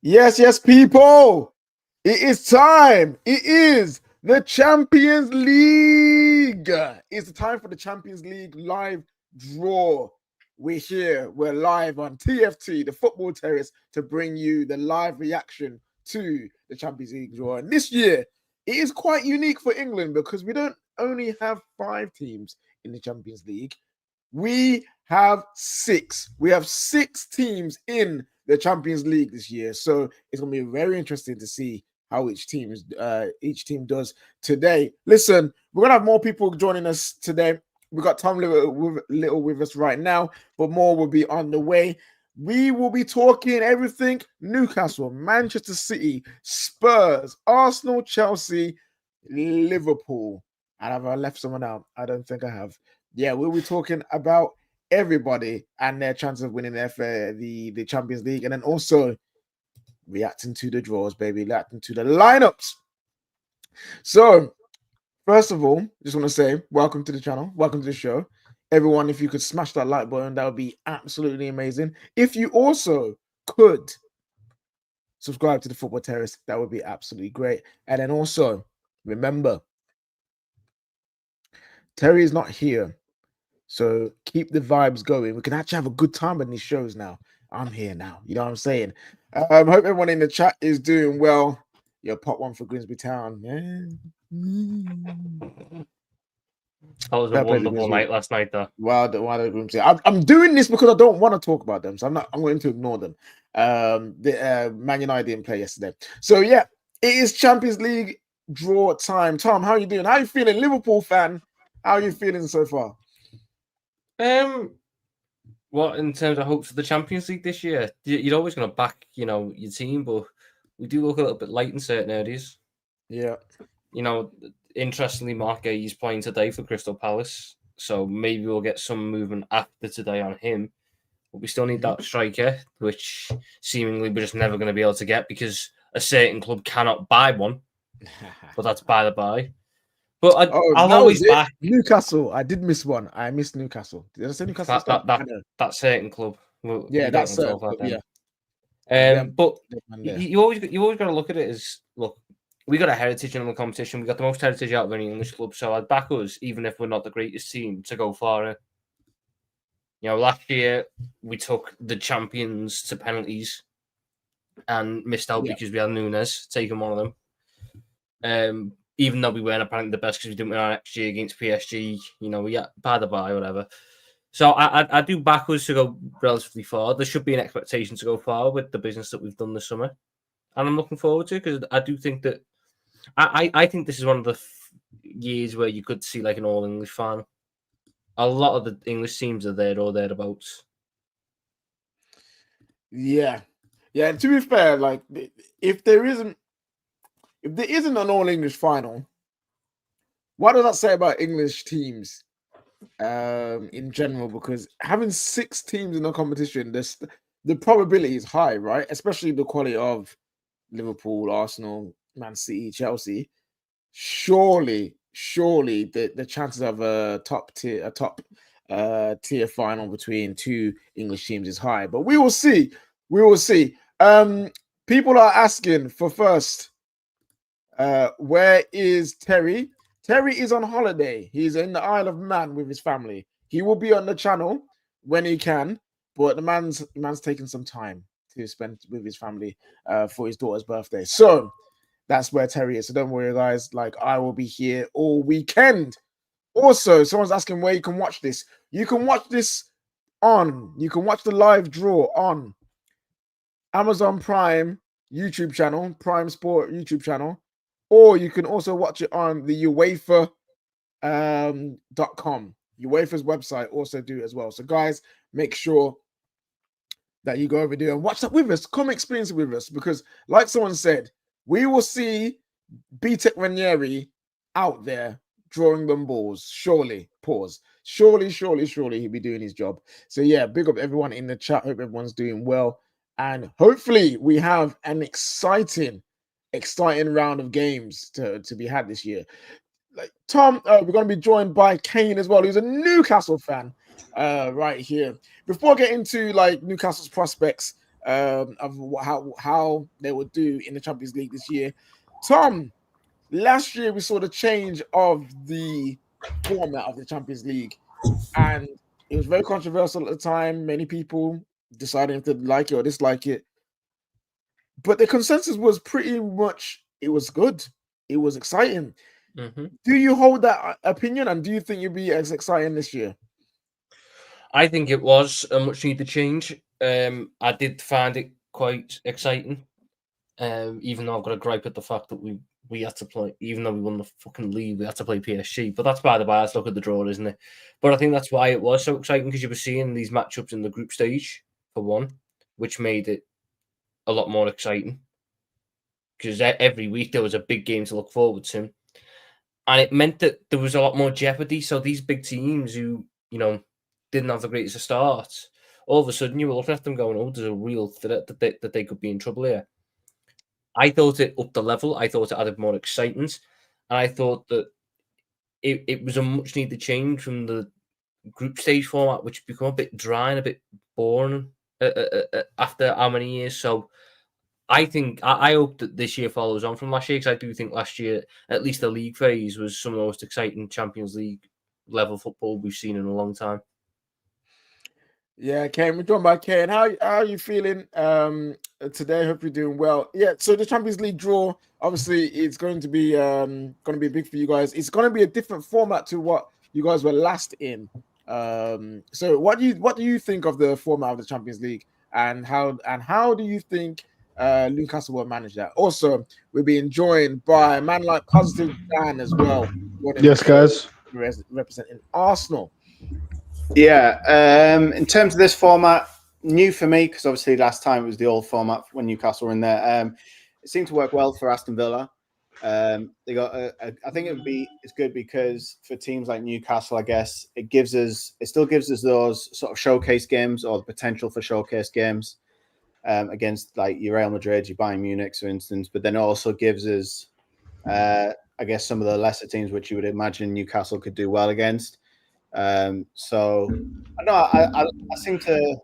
Yes, people. It is time. It is the Champions League. It's the time for the Champions League live draw. We're here. We're live on TFT, the Football Terrace, to bring you the live reaction to the Champions League draw. And this year, it is quite unique for England because we don't only have 5 teams in the Champions League. We have 6. We have 6 teams in the Champions League this year. So it's going to be very interesting to see how each team does today. Listen, we're going to have more people joining us today. We've got Tom Little with us right now, but more will be on the way. We will be talking everything Newcastle, Manchester City, Spurs, Arsenal, Chelsea, Liverpool. And have I left someone out? I don't think I have. Yeah, we'll be talking about everybody and their chance of winning the Champions League, and then also reacting to the draws, baby, reacting to the lineups. So, first of all, just want to say welcome to the channel, welcome to the show. Everyone, if you could smash that like button, that would be absolutely amazing. If you also could subscribe to the Football Terrace, that would be absolutely great. And then also, remember, Terry is not here. So keep the vibes going. We can actually have a good time on these shows now. I'm here now. You know what I'm saying? Hope everyone in the chat is doing well. Yo, pop one for Grimsby Town. That was a wonderful night last night, though. Wow, Grimsby. I'm doing this because I don't want to talk about them, so I'm going to ignore them. The Man United didn't play yesterday, so yeah, it is Champions League draw time. Tom, how are you doing? How are you feeling, Liverpool fan? How are you feeling so far? What in terms of hopes for the Champions League this year? You're always going to back, your team, but we do look a little bit light in certain areas. Yeah. Interestingly, Mark Gay's playing today for Crystal Palace, so maybe we'll get some movement after today on him. But we still need that striker, which seemingly we're just never going to be able to get because a certain club cannot buy one. But that's by the by. But I'll always back Newcastle. I did miss one. I missed Newcastle. Did I say Newcastle? That certain club. Yeah, that's certain club, yeah. But you always got to look at it as, look, we got a heritage in the competition. We got the most heritage out of any English club. So I'd back us, even if we're not the greatest team, to go for it. Last year we took the champions to penalties and missed out because we had Nunes taking one of them. Even though we weren't apparently the best because we didn't win our XG against PSG, by the by, whatever. So I do back us to go relatively far. There should be an expectation to go far with the business that we've done this summer. And I'm looking forward to it because I do think that I think this is one of the years where you could see like an all-English final. A lot of the English teams are there or thereabouts. Yeah. Yeah, and to be fair, like if there isn't an all-English final, what does that say about English teams in general? Because having 6 teams in the competition, the probability is high, right? Especially the quality of Liverpool, Arsenal, Man City, Chelsea. Surely the chances of a top tier final between 2 English teams is high. But we will see. People are asking for first, where is Terry? Terry is on holiday. He's in the Isle of Man with his family. He will be on the channel when he can, but the man's taking some time to spend with his family for his daughter's birthday. So that's where Terry is. So don't worry, guys. Like, I will be here all weekend. Also, someone's asking where you can watch this. You can watch this you can watch the live draw on Amazon Prime YouTube channel, Prime Sport YouTube channel, or you can also watch it on the UEFA .com. UEFA's website also do it as well. So guys, make sure that you go over there and watch that with us. Come experience it with us, because like someone said, we will see BTEC Ranieri out there drawing them balls. Surely, pause. Surely he'll be doing his job. So yeah, big up everyone in the chat. Hope everyone's doing well. And hopefully we have an exciting round of games to be had this year. Like Tom, we're going to be joined by Kane as well, who's a Newcastle fan right here. Before getting to like Newcastle's prospects, of how they would do in the Champions League this year. Tom, last year we saw the change of the format of the Champions League, and it was very controversial at the time. Many people deciding if they like it or dislike it, but the consensus was pretty much it was good. It was exciting. Mm-hmm. Do you hold that opinion, and do you think you'll be as exciting this year? I think it was a much needed change. I did find it quite exciting. Even though I've got a gripe at the fact that we had to play, even though we won the fucking league, we had to play PSG. But that's by the by. Let's look at the draw, isn't it? But I think that's why it was so exciting, because you were seeing these matchups in the group stage for one, which made it a lot more exciting. Because every week there was a big game to look forward to, and it meant that there was a lot more jeopardy. So these big teams who didn't have the greatest of starts, all of a sudden you were looking at them going, "Oh, there's a real threat that they could be in trouble here." I thought it upped the level. I thought it added more excitement. And I thought that it was a much needed change from the group stage format, which became a bit dry and a bit boring after how many years. So I hope that this year follows on from last year, because I do think last year, at least the league phase, was some of the most exciting Champions League level football we've seen in a long time. Yeah, Kane, we're talking about Kane. How are you feeling today? Hope you're doing well. Yeah, so the Champions League draw, obviously, it's going to be big for you guys. It's going to be a different format to what you guys were last in. So what do you think of the format of the Champions League, and how do you think Newcastle will manage that? Also, we're being joined by a man like Positive Dan as well. Yes, guys. Representing Arsenal. Yeah, in terms of this format, new for me, because obviously last time it was the old format when Newcastle were in there. It seemed to work well for Aston Villa. They got, I think it's good because for teams like Newcastle, I guess it still gives us those sort of showcase games, or the potential for showcase games against like your Real Madrid, your Bayern Munich, for instance. But then it also gives us, I guess, some of the lesser teams which you would imagine Newcastle could do well against. So I seem to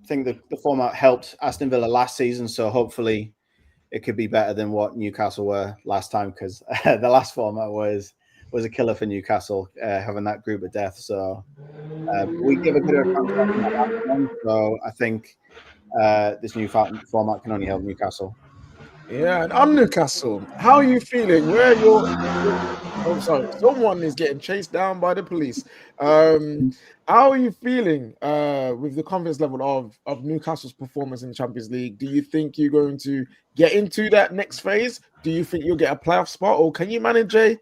think that the format helped Aston Villa last season, so hopefully it could be better than what Newcastle were last time, because the last format was a killer for Newcastle, having that group of death. So we give a bit of a chance. So I think this new format can only help Newcastle. Yeah, and on Newcastle, how are you feeling? Where you're? Oh, sorry, someone is getting chased down by the police. How are you feeling with the confidence level of Newcastle's performance in the Champions League? Do you think you're going to get into that next phase? Do you think you'll get a playoff spot, or can you manage a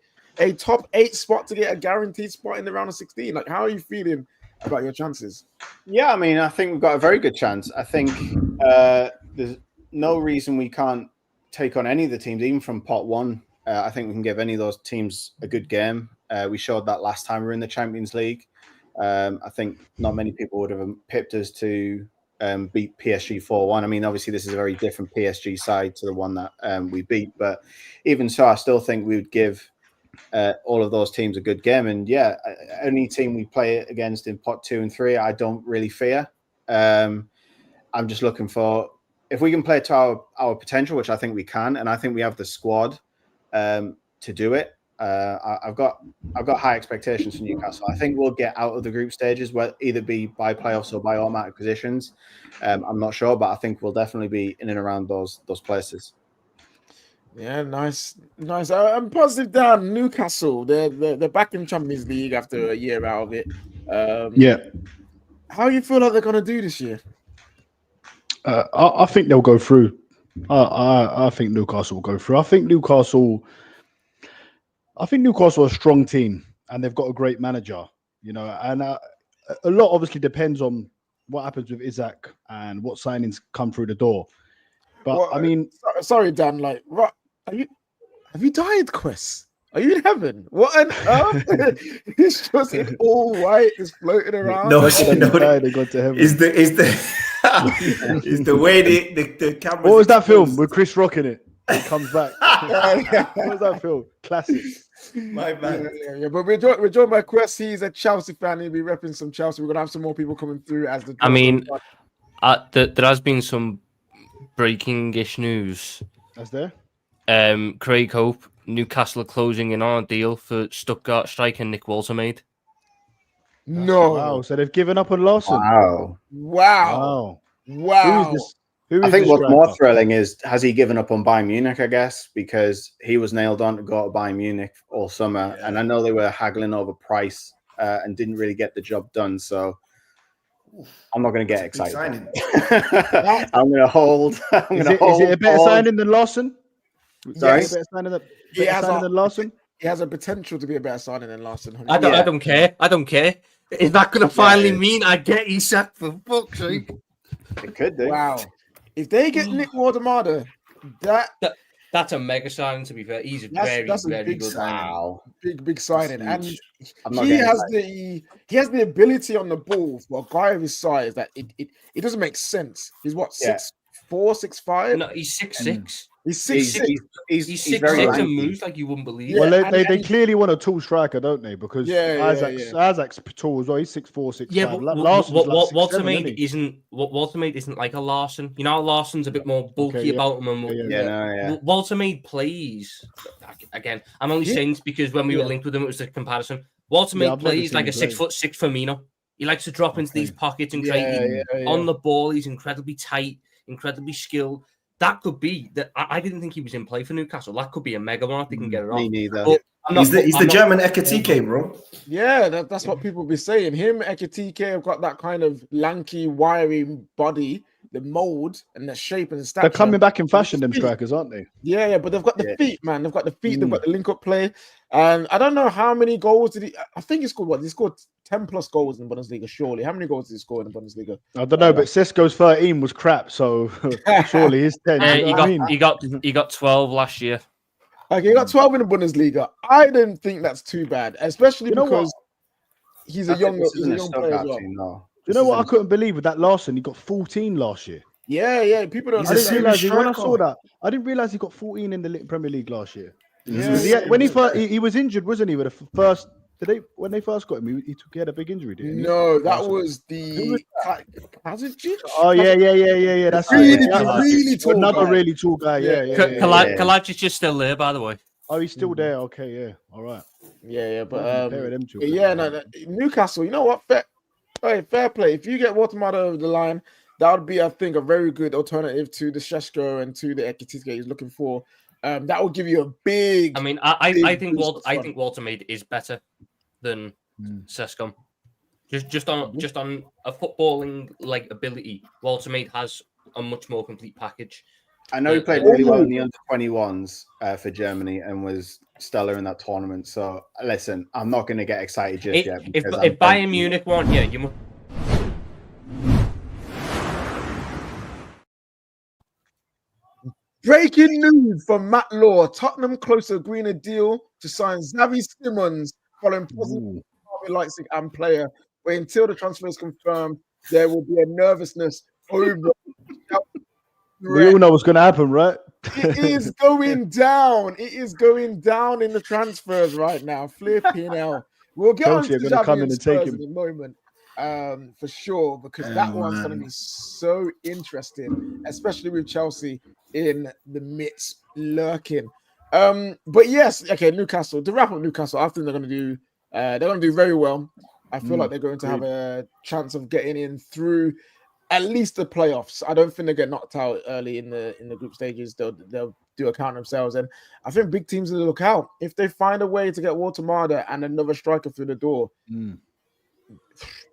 top 8 spot to get a guaranteed spot in the round of 16? Like, how are you feeling about your chances? Yeah, I mean, I think we've got a very good chance. I think there's no reason we can't take on any of the teams, even from pot 1. I think we can give any of those teams a good game. We showed that last time we were in the Champions League. I think not many people would have pipped us to beat PSG 4-1. I mean, obviously, this is a very different PSG side to the one that we beat. But even so, I still think we would give all of those teams a good game. And yeah, any team we play against in pot 2 and 3, I don't really fear. I'm just looking for, if we can play to our potential, which I think we can, and I think we have the squad to do it. I've got high expectations for Newcastle. I think we'll get out of the group stages, whether either be by playoffs or by automatic positions. I'm not sure, but I think we'll definitely be in and around those places. Yeah, nice. I'm positive down Newcastle. They're back in Champions League after a year out of it. Yeah. How do you feel like they're gonna do this year? I think they'll go through. I think Newcastle will go through. I think Newcastle are a strong team, and they've got a great manager. And a lot obviously depends on what happens with Isaac and what signings come through the door. But Well, I mean, sorry, Dan. Like, what have you died, Quest? Are you in heaven? What on earth? It's just in all white, is floating around. they got to heaven. Is the way the camera? What was that film with Chris Rock in it? He comes back. What was that film? Classic. My man. Yeah. But we're joined by Quest. He's a Chelsea fan. He'll be repping some Chelsea. We're gonna have some more people coming through as the. I mean, there has been some breaking-ish news. That's there. Craig Hope, Newcastle are closing in on a deal for Stuttgart striker Nick Woltermade. No. Wow. So they've given up on Larson. Wow. Wow. Who is this? Who I is think this what's more striker? thrilling is, has he given up on Bayern Munich, I guess, because he was nailed on to go to Bayern Munich all summer. Yeah. And I know they were haggling over price and didn't really get the job done. So I'm not going to get excited. I'm going to hold. Is it a better signing than Larson? Sorry? Yes. Better signing He has than Larson? He has a potential to be a better signing than Larson. I don't care. I don't care. Is that going to finally mean I get Isak for fuck's sake? It could do. Wow. If they get Nick Woltermade, that's a mega signing, to be fair. He's very big good. signing. Wow. Big signing. And I'm not he getting has the ability on the ball for a guy of his size that it doesn't make sense. He's what, 6'4", 6'5"? No, he's 6'6". He's 6'6". He's very 6'6" lanky. and moves like you wouldn't believe. Yeah, Well, and they clearly want a tall striker, don't they? Because Isaac's tall as well. He's 6'4", 6'5". Yeah, but Larson's like 6'7", Woltermade isn't like a Larson. You know, Larson's a bit more bulky about him. And Woltermade plays again. I'm only saying this because when we were linked with him, it was a comparison. Woltermade plays like a 6'6" Firmino. He likes to drop into these pockets and create on the ball. He's incredibly tight, incredibly skilled. That could be that. I didn't think he was in play for Newcastle. That could be a mega one if they can get it off. Me neither. He's the German Ekatike, bro. Yeah, that's what people be saying. Him, Ekatike have got that kind of lanky, wiry body, the mold and the shape and the stature. They're coming back in fashion, them strikers, aren't they? Yeah, but they've got the feet, man. They've got the feet. They've got the link-up play. And I don't know how many goals did he... I think he scored what? He scored 10-plus goals in the Bundesliga, surely. How many goals did he score in the Bundesliga? I don't know, but Cisco's 13 was crap, so surely his 10. He got 12 last year. Okay, he got 12 in the Bundesliga. I don't think that's too bad, especially because he's a young player as well. You know what I couldn't believe with that Larson? He got 14 last year. Yeah. People don't. I didn't realize when I saw that. I didn't realize he got 14 in the Premier League last year. Yeah. When he was injured, wasn't he? With the first, when they first got him, he had a big injury. Didn't he? No, that was the Kazic. Oh yeah. That's really tall. Another really tall guy. Yeah. Kalajic is still there, by the way. Oh, he's still there. Okay, yeah. All right. Yeah. But Newcastle. You know what? Fair play. If you get Woltermade over the line, that would be, I think, a very good alternative to the Šeško and to the Ekatike he's looking for. That will give you a big. I mean, I think Woltermade is better than Šeško. Just on a footballing like ability, Woltermade has a much more complete package. I know he played really well in the under-21s for Germany and was stellar in that tournament. So listen, I'm not going to get excited just yet. If Bayern Munich won, you must. Breaking news from Matt Law. Tottenham close to agreeing a deal to sign Xavi Simons following positive Leipzig and player. But until the transfer is confirmed, there will be a nervousness over. We all know what's going to happen, right? It is going down. It is going down in the transfers right now. Flipping hell. We'll get on to Xavi and Spurs in a moment. For sure, because that one's going to be so interesting, especially with Chelsea in the midst lurking. But yes, okay, Newcastle. To wrap up Newcastle, I think they're going to do very well. I feel like they're going to have a chance of getting in through at least the playoffs. I don't think they get knocked out early in the group stages. They'll do a count themselves, and I think big teams will look out if they find a way to get Woltermade and another striker through the door.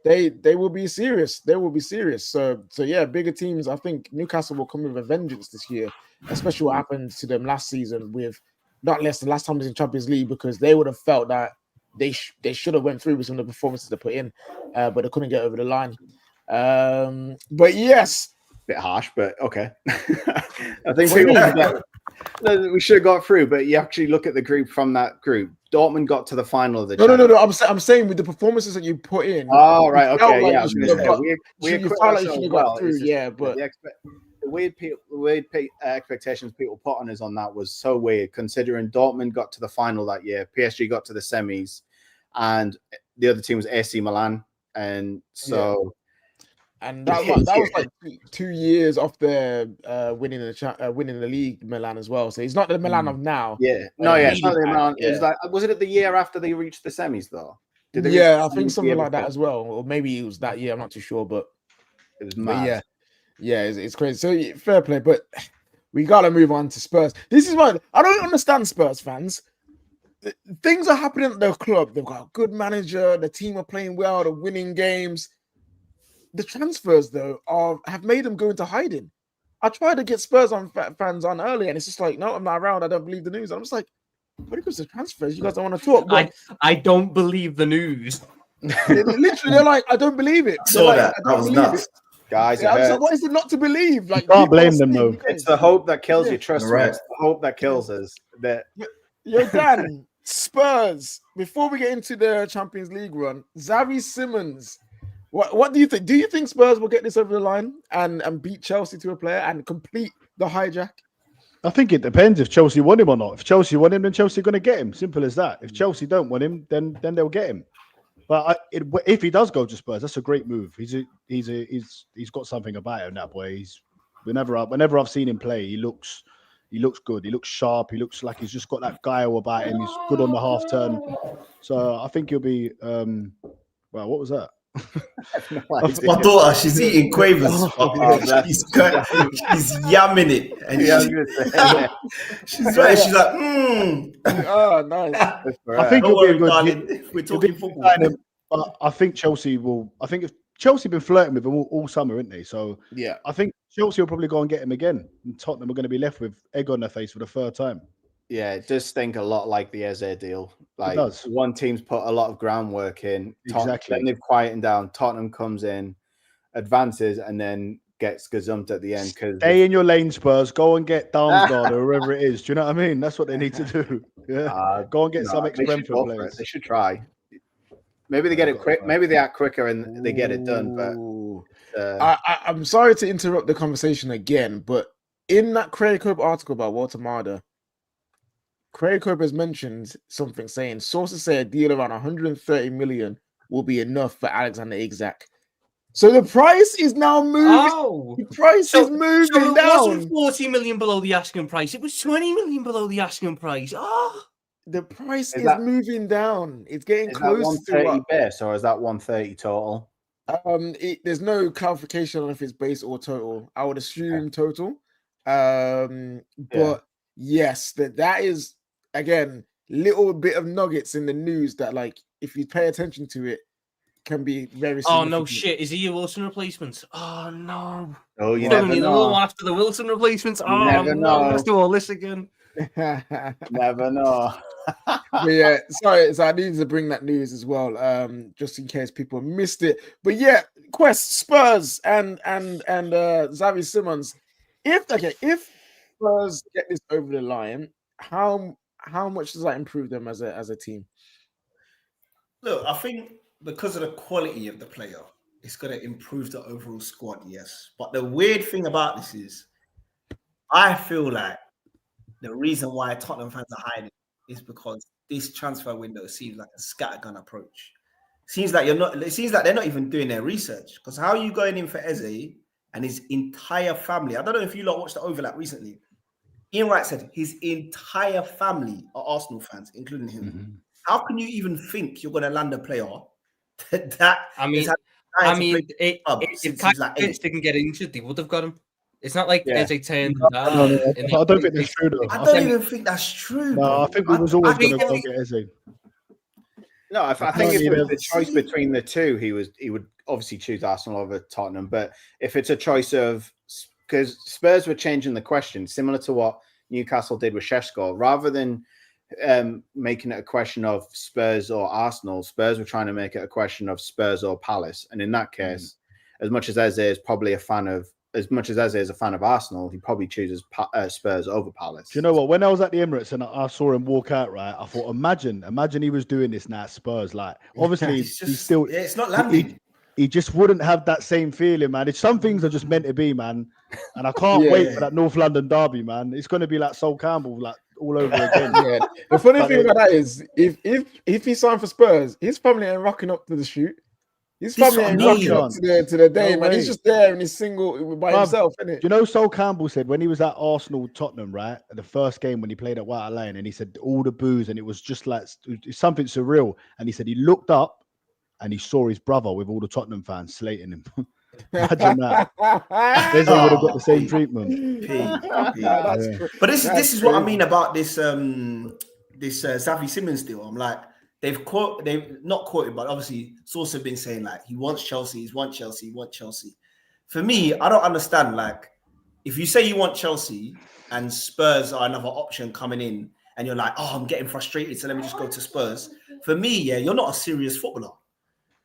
They will be serious. They will be serious. So yeah, bigger teams. I think Newcastle will come with a vengeance this year, especially what happened to them last season with not less the last time they was in Champions League, because they would have felt that they should have went through with some of the performances they put in, but they couldn't get over the line. But yes, bit harsh, but okay. I think we should have got through, but you actually look at the group from that group. Dortmund got to the final of the. No. I'm saying with the performances that you put in. Oh right, okay, yeah. We got through, yeah, but the weird expectations people put on us on that was so weird, considering Dortmund got to the final that year, PSG got to the semis, and the other team was AC Milan, and so And that was like 2 years off the winning the league, Milan as well. So he's not the Milan of now. Yeah, no, yeah, it's not the back, amount. yeah. It was like, was it the year after they reached the semis though? Did they? Yeah, I think something like that as well, or maybe it was that year. I'm not too sure, but it was mad. Yeah, it's crazy. So fair play, but we gotta move on to Spurs. This is why I don't understand Spurs fans. Things are happening at their club. They've got a good manager. The team are playing well. They're winning games. The transfers, though, have made them go into hiding. I tried to get Spurs fans on earlier, and it's just like, no, I'm not around. I don't believe the news. I'm just like, when it comes to transfers, you guys don't want to talk. But I don't believe the news. they're like, I don't believe it. Saw like, that. That was nuts. Guys, I was like, what is it not to believe? Like, you can't blame them though. It's the hope that kills you. Trust me, Right. it's the hope that kills us. That Yo, Dan, Spurs. Before we get into the Champions League run, Xavi Simons. What do you think? Do you think Spurs will get this over the line and beat Chelsea to a player and complete the hijack? I think it depends if Chelsea want him or not. If Chelsea want him, then Chelsea are going to get him. Simple as that. If Chelsea don't want him, then they'll get him. But if he does go to Spurs, that's a great move. He's got something about him, that boy. Whenever I've seen him play, he looks good. He looks sharp. He looks like he's just got that guile about him. He's good on the half turn. So I think he'll be. Well, what was that? My daughter, she's eating quavers. She's yamming it, and she's right. She's like, Oh, nice. I think it'll be a good. darling. We're talking football. But I think Chelsea will. I think if Chelsea been flirting with him all summer, isn't they? So Yeah, I think Chelsea will probably go and get him again. And Tottenham are going to be left with egg on their face for the third time. yeah, it does think a lot like the Eze deal. Like does. one team's put a lot of groundwork in. Exactly. Then they've quietened down. Tottenham comes in, advances, and then gets gazumped at the end. Stay in your lane, Spurs. Go and get Darmstadt or whoever it is. Do you know what I mean? That's what they need to do. Yeah. Go and get some ex-Brentford players. They should try. Maybe they get it quick. Maybe they act quicker and they get it done. But I'm sorry to interrupt the conversation again, but in that Craig Hope article about Walter Marder, Craig Hope has mentioned something saying sources say a deal around 130 million will be enough for Alexander Isak. So the price is now moving. Oh, the price is moving so it down. wasn't 40 million below the asking price. It was 20 million below the asking price. Oh, The price is moving down. It's getting is close that to 130 base or is that 130 total? there's no clarification on if it's base or total. I would assume total. But yes, that is again little bit of nuggets in the news that, like, if you pay attention to it, can be very. Oh no, shit! Is he a Wilson replacement? Oh no! Oh, you Don't never need know. another one after the Wilson replacements. Oh never no! know. Let's do all this again. Never know. But yeah, sorry. So I needed to bring that news as well, just in case people missed it. But yeah, Quest, Spurs, and Xavi Simons. If Spurs get this over the line, how much does that improve them as a team? Look, I think because of the quality of the player, it's going to improve the overall squad, yes. But the weird thing about this is, I feel like the reason why Tottenham fans are hiding is because this transfer window seems like a scattergun approach. It seems like they're not even doing their research. Because how are you going in for Eze and his entire family? I don't know if you lot watched the overlap recently. Ian Wright said his entire family are Arsenal fans, including him. Mm-hmm. How can you even think you're going to land a player if Kyle didn't get injured, they would have got him. It's not like Eze turned. I don't think that's true, though. I don't even think that's true. No, bro. I think we was always going to go get Eze. No, I think if it was the choice between the two, he would obviously choose Arsenal over Tottenham. But if it's a choice of, because Spurs were changing the question, similar to what Newcastle did with Šeško, rather than making it a question of Spurs or Arsenal, Spurs were trying to make it a question of Spurs or Palace. And in that case, as much as Eze is a fan of Arsenal, he probably chooses Spurs over Palace. Do you know what? When I was at the Emirates and I saw him walk out, right, I thought, imagine he was doing this now at Spurs. Like, obviously, it's not landing. He just wouldn't have that same feeling, man. Some things are just meant to be, man. And I can't wait for that North London derby, man. It's going to be like Sol Campbell, like all over again. Yeah. The funny thing about that is, if he signed for Spurs, his family ain't rocking up to the shoot. His This family what I ain't mean. rocking up to the day, No man. He's way. just there and he's single by Bruv, himself, isn't it? You know, Sol Campbell said when he was at Arsenal Tottenham, right? The first game when he played at White Hart Lane, and he said all the boos, and it was just like it's something surreal. And he said he looked up and he saw his brother with all the Tottenham fans slating him. Imagine that. Eze would have got the same treatment. That's Yeah. But this that's is what I crazy. mean about this Xavi Simons deal. I'm like, they've not quoted, but obviously Source have been saying like he wants Chelsea, he wants Chelsea. For me, I don't understand. Like, if you say you want Chelsea and Spurs are another option coming in, and you're like, oh, I'm getting frustrated, so let me just go to Spurs. For me, yeah, you're not a serious footballer.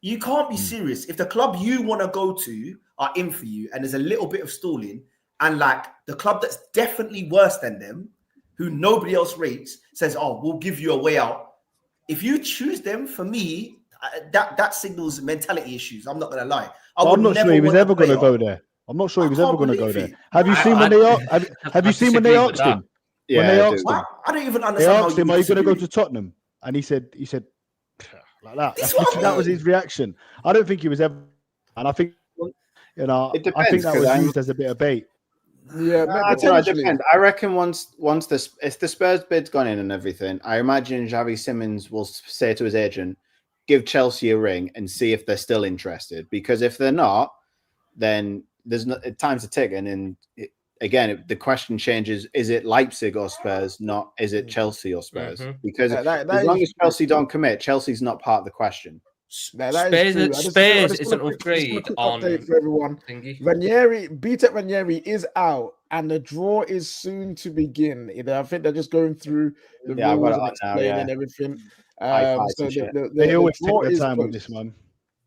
You can't be serious. If the club you want to go to are in for you and there's a little bit of stalling, and like the club that's definitely worse than them, who nobody else rates, says, oh, we'll give you a way out. If you choose them, for me, that signals mentality issues. I'm not going to lie. I'm not sure he was ever going to go there. I'm not sure he was ever going to go there. Have you seen when they have you seen when they asked him? When they asked him, I don't even they understand asked him, "Are you going to go to Tottenham?" And he said, like that. This is what I That was mean. his reaction. I don't think he was ever, and I think, It I depends, think that 'cause was used as a bit of bait. Yeah, I don't know, it potentially. depends. I reckon once if the Spurs bid's gone in and everything, I imagine Xavi Simons will say to his agent, give Chelsea a ring and see if they're still interested. Because if they're not, then there's no time's a ticking. And the question changes: is it Leipzig or Spurs? Not is it Chelsea or Spurs? Because That as long is as Chelsea don't commit, Chelsea's not part of the question. that is true. Spurs I just is an want a upgrade quick on update for everyone. thingy. BTEC Ranieri is out, and the draw is soon to begin. I think they're just going through the Yeah, I've got rules it and on now, explaining yeah. everything. iPads So and shit. They the always draw take their is time with close. this, man.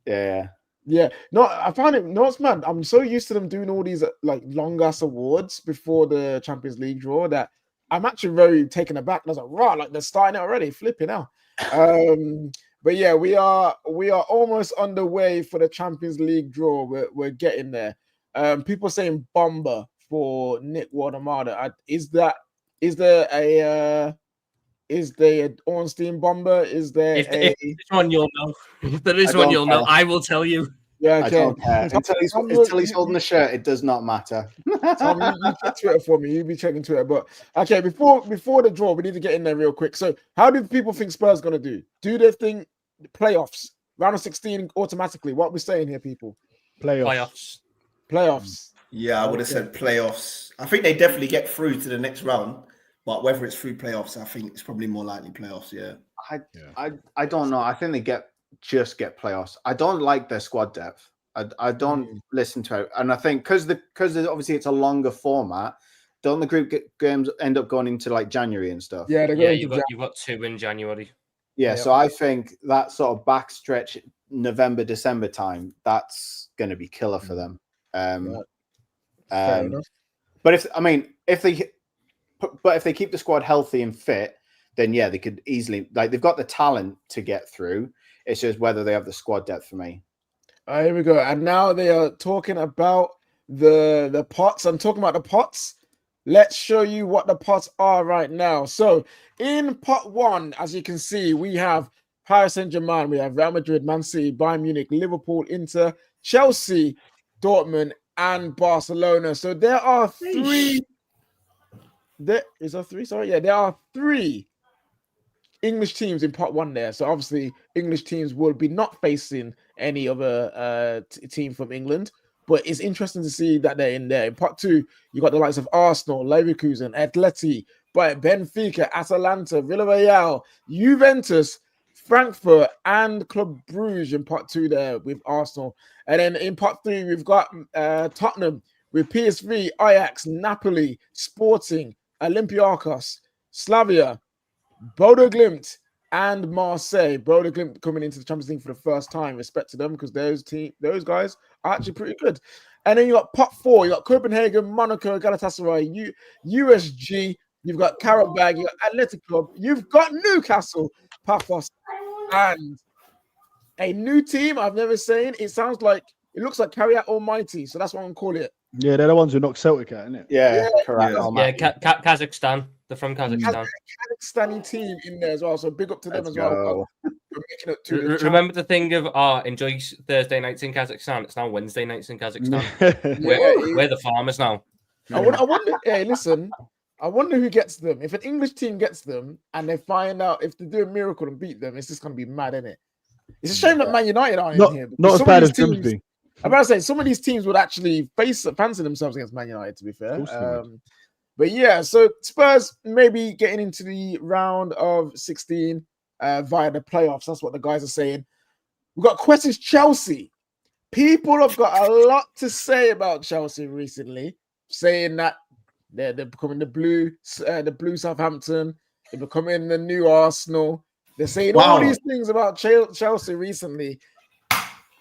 Yeah. Yeah, no, I find it. No, it's mad. I'm so used to them doing all these like long ass awards before the Champions League draw that I'm actually very taken aback. I was like, right, like they're starting it already, flipping out. But yeah, we are almost underway for the Champions League draw. We're getting there. People saying bomber for Nick Wardamada. Is there an Ornstein bomber? Is there If this one you'll know. If there is I one don't you'll know, care. I will tell you. Yeah, I okay. don't care. Until he's holding the shirt, it does not matter. Tom, you check Twitter for me. You be checking Twitter. But okay, before the draw, we need to get in there real quick. So, how do people think Spurs gonna do? Do they think playoffs, round of 16 automatically? What are we saying here, people? Playoffs. Playoffs. Yeah, I would have said playoffs. I think they definitely get through to the next round, but whether it's through playoffs, I think it's probably more likely playoffs. Yeah. I don't know. I think they get playoffs. I don't like their squad depth. I don't listen to it, and I think because obviously it's a longer format. Don't the group games end up going into like January and stuff? Yeah, you've got 2 in January. Yeah, so I think that sort of backstretch November, December time, that's going to be killer for them. Fair enough. But if they keep the squad healthy and fit, then yeah, they could easily, like, they've got the talent to get through. It's just whether they have the squad depth for me. Here we go. And now they are talking about the pots. I'm talking about the pots. Let's show you what the pots are right now. So in pot 1, as you can see, we have Paris Saint-Germain, we have Real Madrid, Man City, Bayern Munich, Liverpool, Inter, Chelsea, Dortmund, and Barcelona. So there are 3. There are 3 English teams in pot 1 there. So obviously English teams will be not facing any other team from England, but it's interesting to see that they're in there. In pot 2, you got the likes of Arsenal, Leverkusen, Atleti, Benfica, Atalanta, Villarreal, Juventus, Frankfurt, and Club Brugge in pot 2 there with Arsenal. And then in pot 3, we've got Tottenham with PSV, Ajax, Napoli, Sporting, Olympiacos, Slavia, Bodo Glimt, and Marseille. Bodo Glimt coming into the Champions League for the first time. Respect to them, because those guys are actually pretty good. And then you got pot 4. You got Copenhagen, Monaco, Galatasaray, USG. You've got Karabag. You got Athletic Club. You've got Newcastle, Paphos, and a new team I've never seen. It looks like Carry Out Almighty. So that's what I'm calling it. Yeah, they're the ones who knocked Celtic out, isn't it? Yeah, correct. Kazakhstan. They're from Kazakhstan. Kazakhstani team in there as well. So big up to them Let's as well. go. waking up to the Remember the thing of enjoy Thursday nights in Kazakhstan. It's now Wednesday nights in Kazakhstan. We're the farmers now. I wonder. Hey, listen. I wonder who gets them. If an English team gets them and they find out if they do a miracle and beat them, it's just going to be mad, isn't it? It's a shame that Man United aren't in here. Not as bad as Grimsby. I'm about to say some of these teams would actually fancy themselves against Man United. To be fair, but yeah. So Spurs maybe getting into the round of 16 via the playoffs. That's what the guys are saying. We've got questions. Chelsea. People have got a lot to say about Chelsea recently, saying that they're becoming the blue Southampton. They're becoming the new Arsenal. They're saying all these things about Chelsea recently.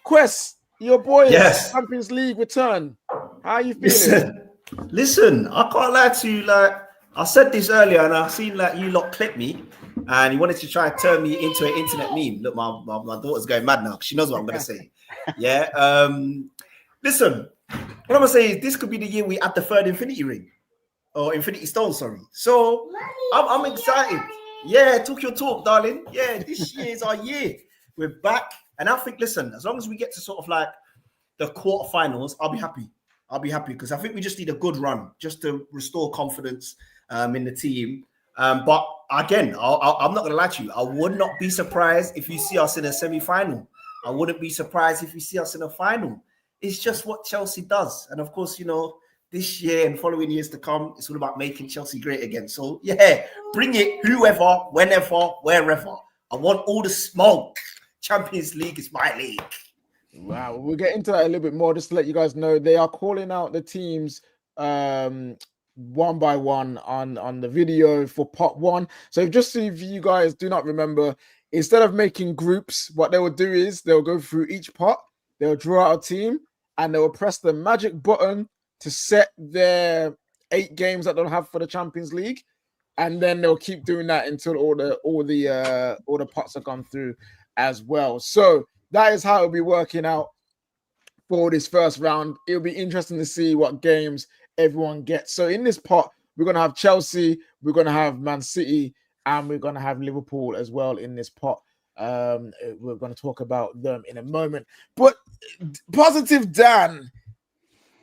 Quest, your boys, Champions League return. How are you feeling? Listen, I can't lie to you. Like I said this earlier, and I seen like you lot clip me, and you wanted to try and turn me into an internet meme. Look, my daughter's going mad now. She knows what I'm going to say. Yeah. Listen, what I'm going to say is this could be the year we add the third Infinity Ring. Or Infinity Stone, sorry. So I'm excited. Yeah, talk your talk, darling. Yeah, this year is our year. We're back. And I think, listen, as long as we get to sort of like the quarterfinals, I'll be happy. I'll be happy because I think we just need a good run just to restore confidence in the team. But again, I'm not going to lie to you. I would not be surprised if you see us in a semi-final. I wouldn't be surprised if you see us in a final. It's just what Chelsea does. And of course, you know, this year and following years to come, it's all about making Chelsea great again. So, yeah, bring it whoever, whenever, wherever. I want all the smoke. Champions League is my league. Wow. We'll get into that a little bit more just to let you guys know. They are calling out the teams one by one on the video for pot one. So just if you guys do not remember, instead of making groups, what they will do is they'll go through each pot, they'll draw out a team, and they will press the magic button to set their 8 games that they'll have for the Champions League, and then they'll keep doing that until all the pots are gone through as well. So that is how it'll be working out for this first round. It'll be interesting to see what games everyone gets. So in this pot, we're gonna have Chelsea, we're gonna have Man City, and we're gonna have Liverpool as well in this pot. We're gonna talk about them in a moment. But positive Dan.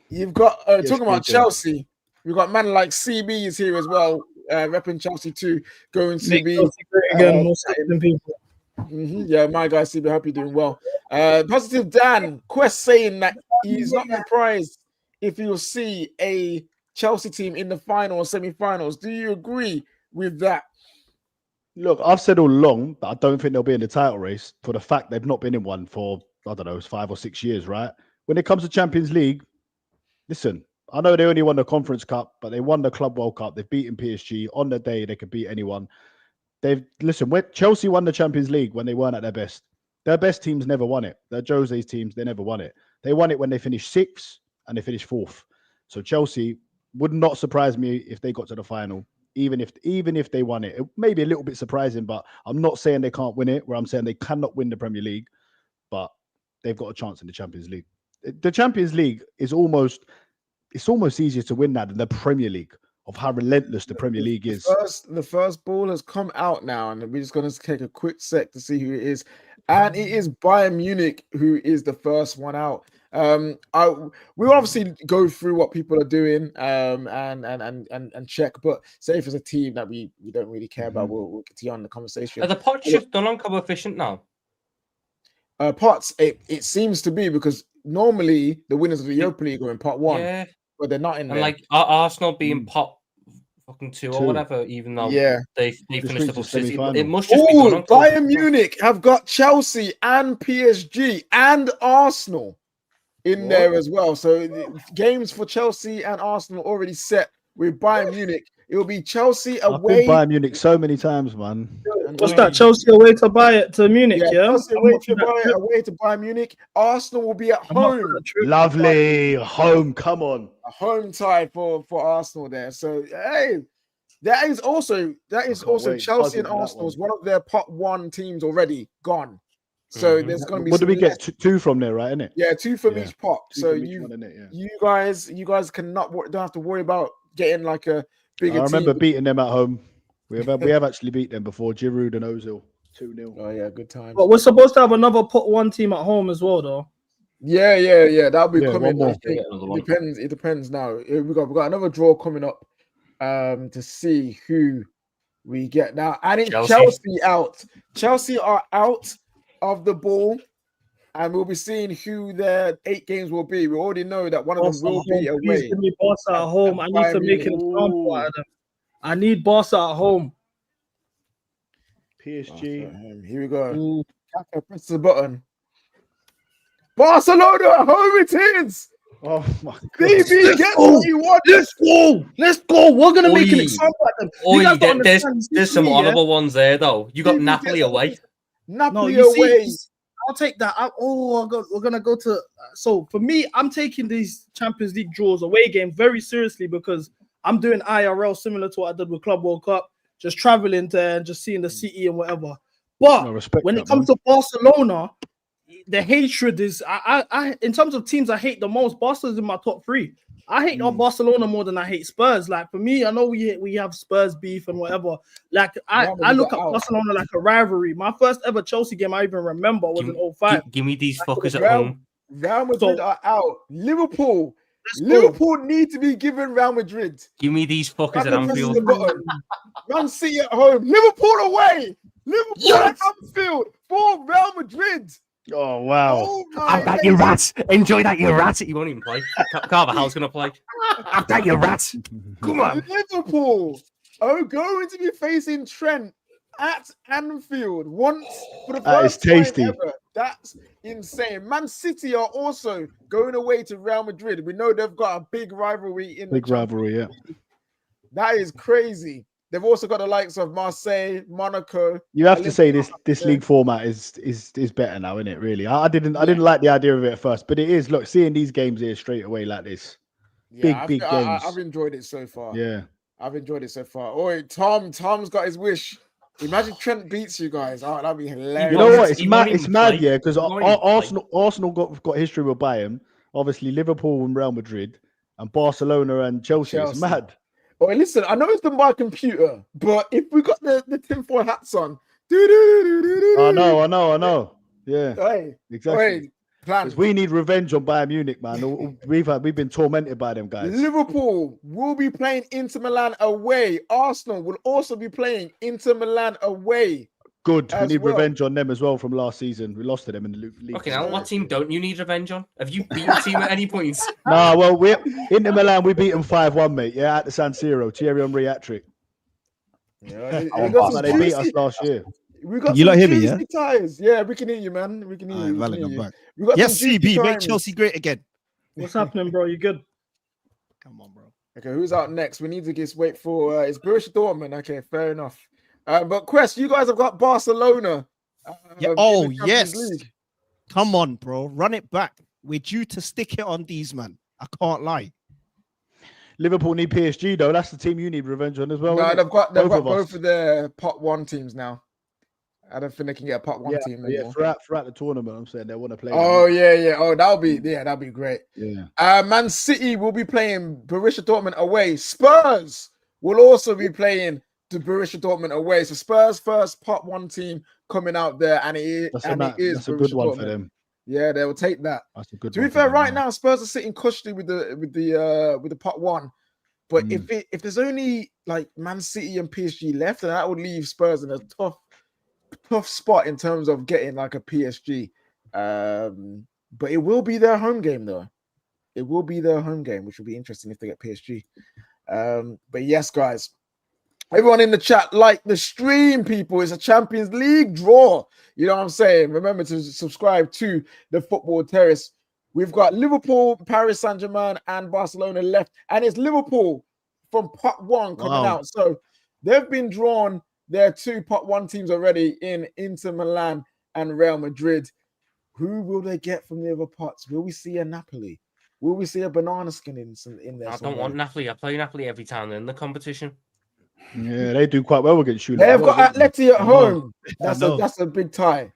You've got talking about Chelsea. We've got man like CB is here as well, repping Chelsea too. Going CB again, yeah, my guy CB. Hope you're doing well. Positive Dan Quest saying that he's not surprised if you'll see a Chelsea team in the final or semi-finals. Do you agree with that? Look, I've said all along that I don't think they'll be in the title race for the fact they've not been in one for, I don't know, 5 or 6 years, right? When it comes to Champions League, listen, I know they only won the Conference Cup, but they won the Club World Cup. They've beaten PSG. On the day, they could beat anyone. When Chelsea won the Champions League when they weren't at their best. Their best teams never won it. They're Jose's teams, they never won it. They won it when they finished 6th and they finished 4th. So Chelsea would not surprise me if they got to the final, even if they won it. It may be a little bit surprising, but I'm not saying they can't win it, where I'm saying they cannot win the Premier League, but they've got a chance in the Champions League. The Champions League is almost easier to win that than the Premier League, of how relentless the Premier League is. The first ball has come out now, and we're just going to take a quick sec to see who it is. And it is Bayern Munich who is the first one out. We'll obviously go through what people are doing and check, but say if it's a team that we don't really care about, we'll continue on the conversation. Are the pots just done on coefficient now? Pots, it seems to be, because normally the winners of the Europa League are in pot 1, but they're not in there. Like Arsenal being pot fucking 2 or whatever, even though they finished above City. It must just be done on Bayern Munich have got Chelsea and PSG and Arsenal in there as well. So the games for Chelsea and Arsenal already set with Bayern Munich. It will be Chelsea away. I've been Bayern Munich so many times, man. What's that? Chelsea away to Munich, yeah? Chelsea away to Bayern Munich. Arsenal will be at home. Lovely. Home, come on. A home tie for Arsenal there. So, hey, that is also Chelsea and Arsenal's one of their pot 1 teams already gone. So there's going to be. What do we get? 2 from there, right? Isn't it? Yeah, 2 from each pot. So you guys don't have to worry about getting like a bigger. I remember beating them at home. We have actually beat them before, Giroud and Ozil. 2-0. Oh yeah, good times. But we're supposed to have another pot one team at home as well, though. Yeah. That'll be Yeah, coming. one more. I think Another it one. depends. It depends now. We got another draw coming up to see who we get now. And it's Chelsea out. Chelsea are out of the ball, and we'll be seeing who their 8 games will be. We already know that one of them Barca will at home. be Please away. give me Barca at home. I need to make an example out of them. I need Barca at home. PSG. Here we go. Kaka, press the button. Barcelona at home it is. Oh my god. BB, get what you want. Let's go. We're gonna make an Oi. example out of them. Oh, You guys don't understand. there's some honourable ones there though. You got BB Napoli gets- away. Napoli you away. see, I'll take that. We're gonna go to. So for me, I'm taking these Champions League draws away games very seriously because I'm doing IRL similar to what I did with Club World Cup, just traveling there and just seeing the city and whatever. But No, respect when that, it comes man. to Barcelona, the hatred is. I in terms of teams I hate the most, Barcelona's in my top 3. I hate Barcelona more than I hate Spurs. Like for me, I know we have Spurs beef and whatever. Like I look at Barcelona like a rivalry. My first ever Chelsea game I even remember was in 05. Give me these fuckers at Real- home. Real Madrid are out. Liverpool need to be given Real Madrid. Give me these fuckers at Kaka presses Anfield. the button. Man City at home. Liverpool away. Liverpool at Anfield for Real Madrid. Oh wow. Oh Have my that, you rats. Enjoy that, you rats. He won't even play. Carvajal's going to play. Have that, you rats. Come on. Liverpool are going to be facing Trent at Anfield once for the That is first time tasty. ever. That's insane. Man City are also going away to Real Madrid. We know they've got a big rivalry in Big the rivalry, yeah. That is crazy. They've also got the likes of Marseille, Monaco. You have to say this league format is better now, isn't it? Really, I didn't like the idea of it at first, but it is. Look, seeing these games here straight away like this, big games. I've enjoyed it so far. Yeah, I've enjoyed it so far. Oh, Tom's got his wish. Imagine Trent beats you guys. Oh, that'd be hilarious. you know what? It's He mad. won't It's even mad, play. yeah. Because He won't even play. Arsenal got history with Bayern. Obviously, Liverpool and Real Madrid, and Barcelona and Chelsea. It's mad. Oh, listen, I know it's done by computer, but if we got the tinfoil hats on, I know. Yeah, Hey, exactly. plan. Because we need revenge on Bayern Munich, man. We've been tormented by them guys. Liverpool will be playing Inter Milan away. Arsenal will also be playing Inter Milan away. Good. We as need well. revenge on them as well from last season. We lost to them in the league. Okay, now what team don't you need revenge on? Have you beaten a team at any point? Nah, well, we're Inter Milan. We beat them 5-1, mate. Yeah, at the San Siro. Thierry Henry hat-trick. Yeah, They beat us last year. We got You some lot hear me, juicy ties. Yeah, we can hear you, man. We can hear All you. right, we can valid, hear I'm you. back. We got Yes, some juicy CB, make times. Chelsea great again. What's happening, bro? You good? Come on, bro. Okay, who's out next? We need to just wait for it's Borussia Dortmund. Okay, fair enough. But Quest, you guys have got Barcelona. Yeah. in Oh, the Champions yes. League. Come on, bro. Run it back. We're due to stick it on these, man. I can't lie. Liverpool need PSG, though. That's the team you need revenge on as well. No, innit? they've got Both of both us. of their pot 1 teams now. I don't think they can get a pot 1 team Yeah, anymore. throughout the tournament, I'm saying they want to play. Oh yeah. Oh, that'll be great. Yeah. Man City will be playing Borussia Dortmund away. Spurs will also be playing the Borussia Dortmund away. So Spurs first pot 1 team coming out there, and it is That's Borussia a good one Dortmund. for them. Yeah, they will take that. That's a good To one be for fair, them, right yeah. now Spurs are sitting cushy with the pot 1. But if there's only like Man City and PSG left, then that would leave Spurs in a tough spot in terms of getting like a PSG. But it will be their home game though. It will be their home game, which will be interesting if they get PSG. But yes, guys, everyone in the chat, like the stream, people. It's a Champions League draw. You know what I'm saying? Remember to subscribe to the Football Terrace. We've got Liverpool, Paris Saint-Germain, and Barcelona left. And it's Liverpool from pot 1 coming out. So they've been drawn. There are 2 pot 1 teams already in Inter Milan and Real Madrid. Who will they get from the other pots? Will we see a Napoli? Will we see a banana skin in there? I don't want Napoli. I play Napoli every time they're in the competition. Yeah, they do quite well against you. They've got Atleti at home. I know. That's a big tie.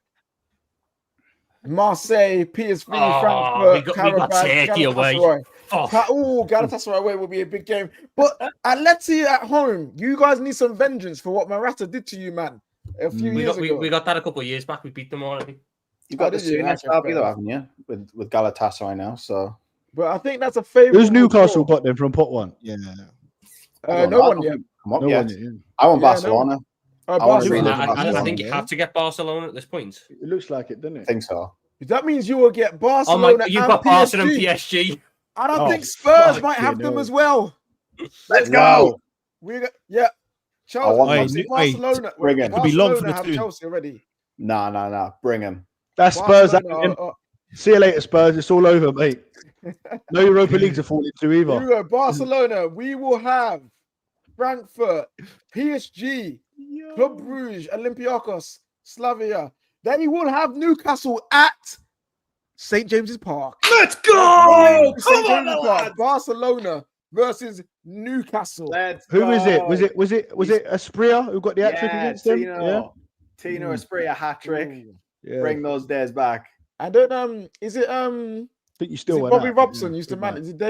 Marseille, PSV, we Frankfurt, got Turkey away. Galatasaray away will be a big game. But Atleti at home, you guys need some vengeance for what Morata did to you, man. a few We years got ago. we got that a couple of years back. We beat them already. You got the did you? Souness Okay, derby fair though, enough. haven't you? With Galatasaray now, so But I think that's a favorite. Who's Newcastle got them from pot one? Yeah. I don't No know. I one don't yet. think come up No yet. one yet. Yeah. I want Yeah, no Barcelona. Oh, I wanna Barcelona. see I Barcelona. think you have to get Barcelona at this point. It looks like it, doesn't I it? think so. That means you will get Oh Barcelona my! You've and got Barcelona and PSG. PSG. And I Oh, think Spurs might fucking have them hell. as well. Let's go. We got Chelsea. want them. Obviously Barcelona. Bring it. Could be long for Barcelona the have two. Chelsea already. Nah. Bring him. That's Spurs. Barcelona See you later, Spurs. It's all over, mate. No Europa League to fall into Here we either. go. Barcelona. We will have Frankfurt, PSG, Club Brugge, Olympiacos, Slavia. Then he will have Newcastle at St. James's Park. Let's go! St. James's Park. Barcelona versus Newcastle. Let's Who go. is it? Was it Asprilla who got the hat trick against them? Tino Asprilla hat trick. Ooh. Yeah. Bring those days back. And then is it I think you is still it went Bobby out. Robson Yeah, used to good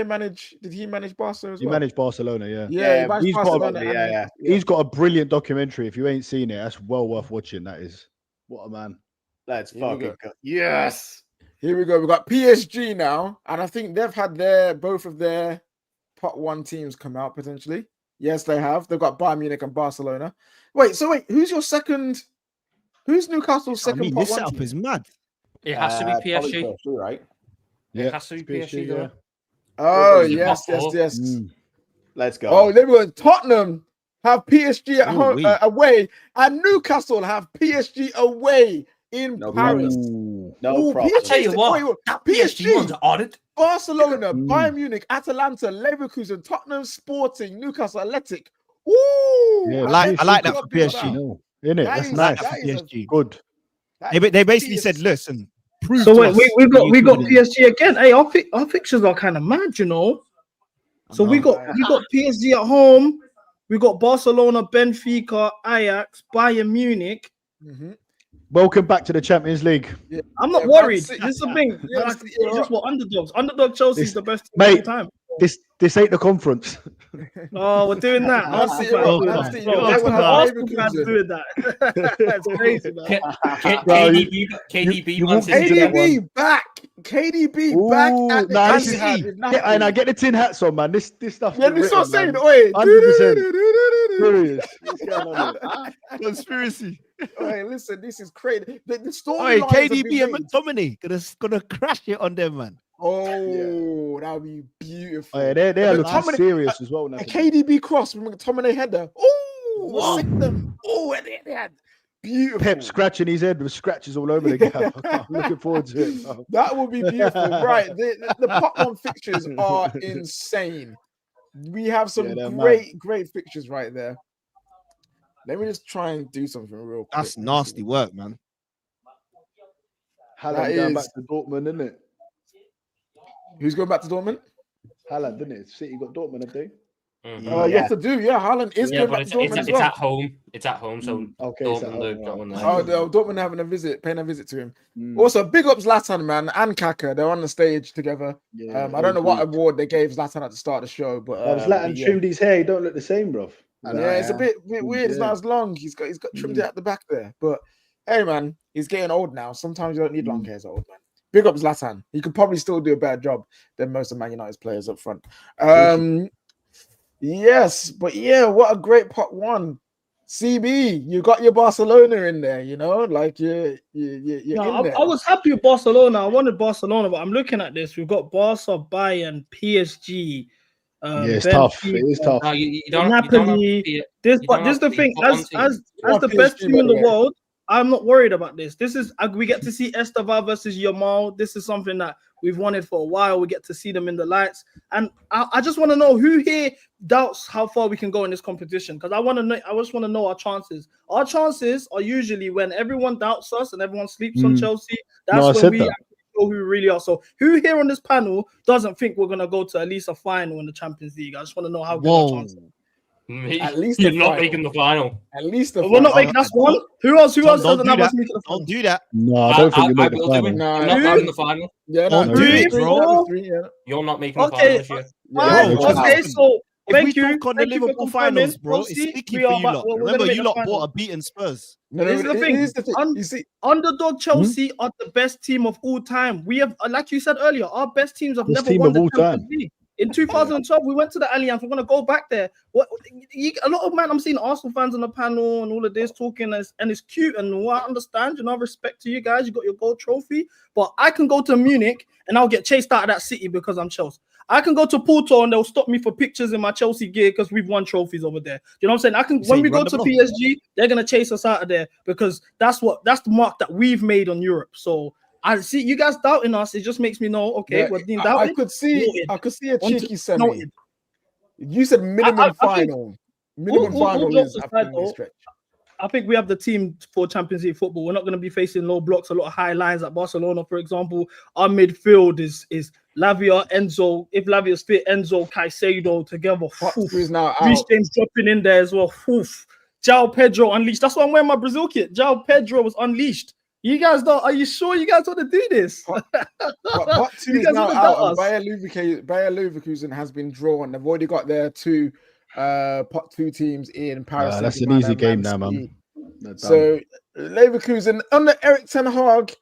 manage? Did he manage Barca as He well? managed Barcelona, yeah. Yeah, he managed he's got Barcelona. a- and- He's got a brilliant documentary. If you ain't seen it, that's well worth watching. That is. What a man. Let's Here we fucking go. go. Yes. Here we go. We've got PSG now, and I think they've had both of their pot one teams come out potentially. Yes, they have. They've got Bayern Munich and Barcelona. Wait, who's your second? Who's Newcastle's I second mean, pot this one setup team? is mad. It has to be Probably PSG. PSG, right? It has to be PSG. yeah. though. Oh Is it yes. pot four? Let's go. Oh, there we go. Tottenham have PSG at home Ooh-wee. away, and Newcastle have PSG away in No Paris. Ooh. no Ooh, problem. I tell you what, wait, that PSG one's odd. Barcelona, Mm. Bayern Munich, Atalanta, Leverkusen, Tottenham, Sporting, Newcastle, Athletic. Ooh, Yeah, I like that Got for people PSG. down. No. Isn't it? That That's is- nice. that is a- PSG. Good. They basically said, listen, prove So to wait, us we that got you we got can- PSG again. Hey, our fixtures are kind of mad, you know. So we got PSG at home. We got Barcelona, Benfica, Ajax, Bayern Munich. Mhm. Welcome back to the Champions League. I'm not Yeah, worried. Man This is the thing. Yeah, Like, City it's are just what underdogs. Underdog Chelsea's This- the best team mate, of all time. This ain't the conference. Oh, we're doing that. Man City Arsenal are- fans, Man City, bro, they will Arsenal have fans Leverkusen. doing that. That's crazy, man. KDB you Man walked City. into that KDB back. KDB back Ooh, at the nah, Man this is- City with And I Napoli. get the tin hats on, man. This stuff. Yeah, this is what I'm saying. Oi, 100%. Serious. What's going on here? Conspiracy. Oi, listen, this is crazy. The story. Oi, KDB and McTominay gonna crash it on them, man. Oh, that would be beautiful. Oh, yeah, they're And looking McTominay- serious as well. A Now. KDB cross with McTominay header. Oh, Wow. sick them. Oh, and they had beautiful. Pep scratching his head with scratches all over the gap. I'm looking forward to it. Oh. That would be beautiful. Right. The pot one fixtures are insane. We have some Yeah, they're great fixtures right there. Let me just try and do something real quick. That's nasty work, man. Haaland That going is- back to Dortmund, isn't it? Who's going back to Dortmund? Haaland, didn't it? City got Dortmund, have they? Mhm. Yes, to do. Yeah, Haaland is Yeah, going but back to Dortmund as it's well. at home. It's at home, so Okay, it's at Dortmund home, have got right. one Oh, there. Dortmund having paying a visit to him. Mm. Also, big up Zlatan, man, and Kaka. They're on the stage together. Yeah, I don't know what indeed. award they gave Zlatan at the start of the show, but Oh, Zlatan yeah. trimmed his hair. He don't look the same, bro. Yeah, it's a bit weird. It's not as long. He's got trimmed it at the back there. But hey, man, he's getting old now. Sometimes you don't need long hair as old man. Big up Zlatan. He could probably still do a better job than most of Man United's players up front. Yes, but yeah, what a great pot one. CB, you got your Barcelona in there. You know, like you're No, in there. I was happy with Barcelona. I wanted Barcelona, but I'm looking at this. We've got Barca, Bayern, PSG. Yeah, it's tough. It is Benfica, tough. No, you don't. Napoli. This, you but don't this is have the to thing. be top one As team. the PSG, best team by in the the way. world, I'm not worried about this. This is we get to see Esteban versus Yamal. This is something that we've wanted for a while. We get to see them in the lights, and I just want to know who here doubts how far we can go in this competition. Because I want to know. I just want to know our chances. Our chances are usually when everyone doubts us and everyone sleeps on Chelsea. That's I when said we that. actually know who we really are. So who here on this panel doesn't think we're gonna go to at least a final in the Champions League? I just want to know how good our Whoa. chances are. At least You're the not final. making the final. At least the We're not final. making that's one. Who else? Who Don't else doesn't do have us that. making the final? Don't do that. No, I don't think you I make the will do it. final. No, You're not Who? making the final. Yeah, Don't no, do three, it, three, bro. three, yeah. You're not making the Okay, final this year. Fine. Yeah, Okay, so If Thank we you. talk on the Thank you for Liverpool confirming. finals, bro, it's Chelsea, sticky we for are you back. lot. We're gonna Remember, make you the lot final. bought a beaten Spurs. No, This is the thing. Here's the thing. You see, Underdog Chelsea are the best team of all time. We have, like you said earlier, our best teams have Best never team won of the all Champions time. League. In 2012, we went to the Allianz. We're gonna go back there. A lot of man, I'm seeing Arsenal fans on the panel and all of this talking, and it's cute and I understand. You know, respect to you guys. You got your gold trophy, but I can go to Munich and I'll get chased out of that city because I'm Chelsea. I can go to Porto and they'll stop me for pictures in my Chelsea gear because we've won trophies over there. You know what I'm saying? When saying we run go the to block? PSG, they're gonna chase us out of there because that's the mark that we've made on Europe. So I see you guys doubting us. It just makes me know, okay, we're being doubted. I could see a cheeky semi. Noted. You said minimum I think final. Minimum all final jokes is aside, after though, this stretch. I think we have the team for Champions League football. We're not going to be facing low blocks, a lot of high lines at Barcelona, for example. Our midfield is Lavia, Enzo. If Lavia's fit, Enzo, Caicedo together. Who's now Reece out? James dropping in there as well. João Pedro unleashed. That's why I'm wearing my Brazil kit. João Pedro was unleashed. You guys don't. Are you sure you guys want to do this? Pot 2 You is guys now wanna out. doubt And us? Bayer Leverkusen has been drawn. They've already got their two pot 2 teams in Paris. That's an Saint-Germain easy and game Man now, man. City. They're done. So Leverkusen under Eric Ten Hag,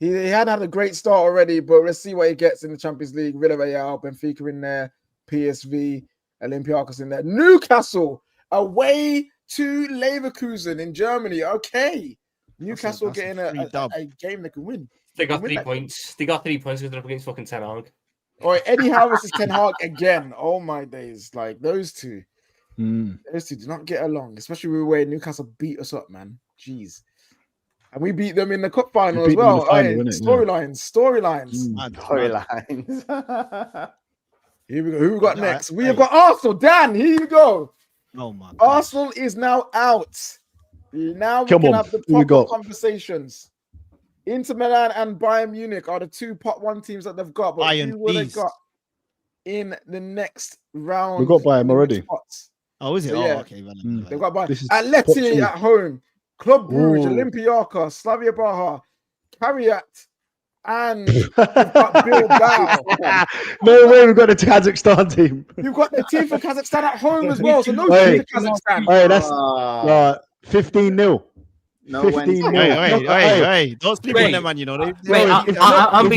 he had a great start already, but let's see what he gets in the Champions League. Villarreal, Benfica in there, PSV, Olympiacos in there, Newcastle away to Leverkusen in Germany. Okay, Newcastle That's a getting free dub. a game they can win. They got win 3 that game. points. They got 3 points because they're up against fucking Ten Hag. Or Eddie Howe versus Ten Hag again. Oh my days! Like those two. Those two do not get along, especially the way Newcastle beat us up, man. Jeez. And we beat them in the cup final as beat them in the well. final, innit? Storylines. Storylines. Here we go. Who we got Yeah, next? We hey. have got Arsenal. Dan, here you go. Oh my God. Arsenal is now out. Now we Come can on, have the who we proper got? conversations. Inter Milan and Bayern Munich are the two pot 1 teams that they've got. But Bayern, who will they please. got in the next round? We got Bayern in the already. next spots? Oh, is it? So, Oh, yeah. okay. They've got Bayern. This is pot Atleti 2. at home, Club Brugge, Ooh. Olympiacos, Slavia Praha, Kariat, and you've got Bilbao. No way, we've got the Kazakhstan team. You've got the team for Kazakhstan at home as well. So no Hey. shit to Kazakhstan. Hey, that's Ah, 15-0. no 15 Wednesday. nil. Hey, don't sleep on Wait. them, man. You know they. Wait, I'm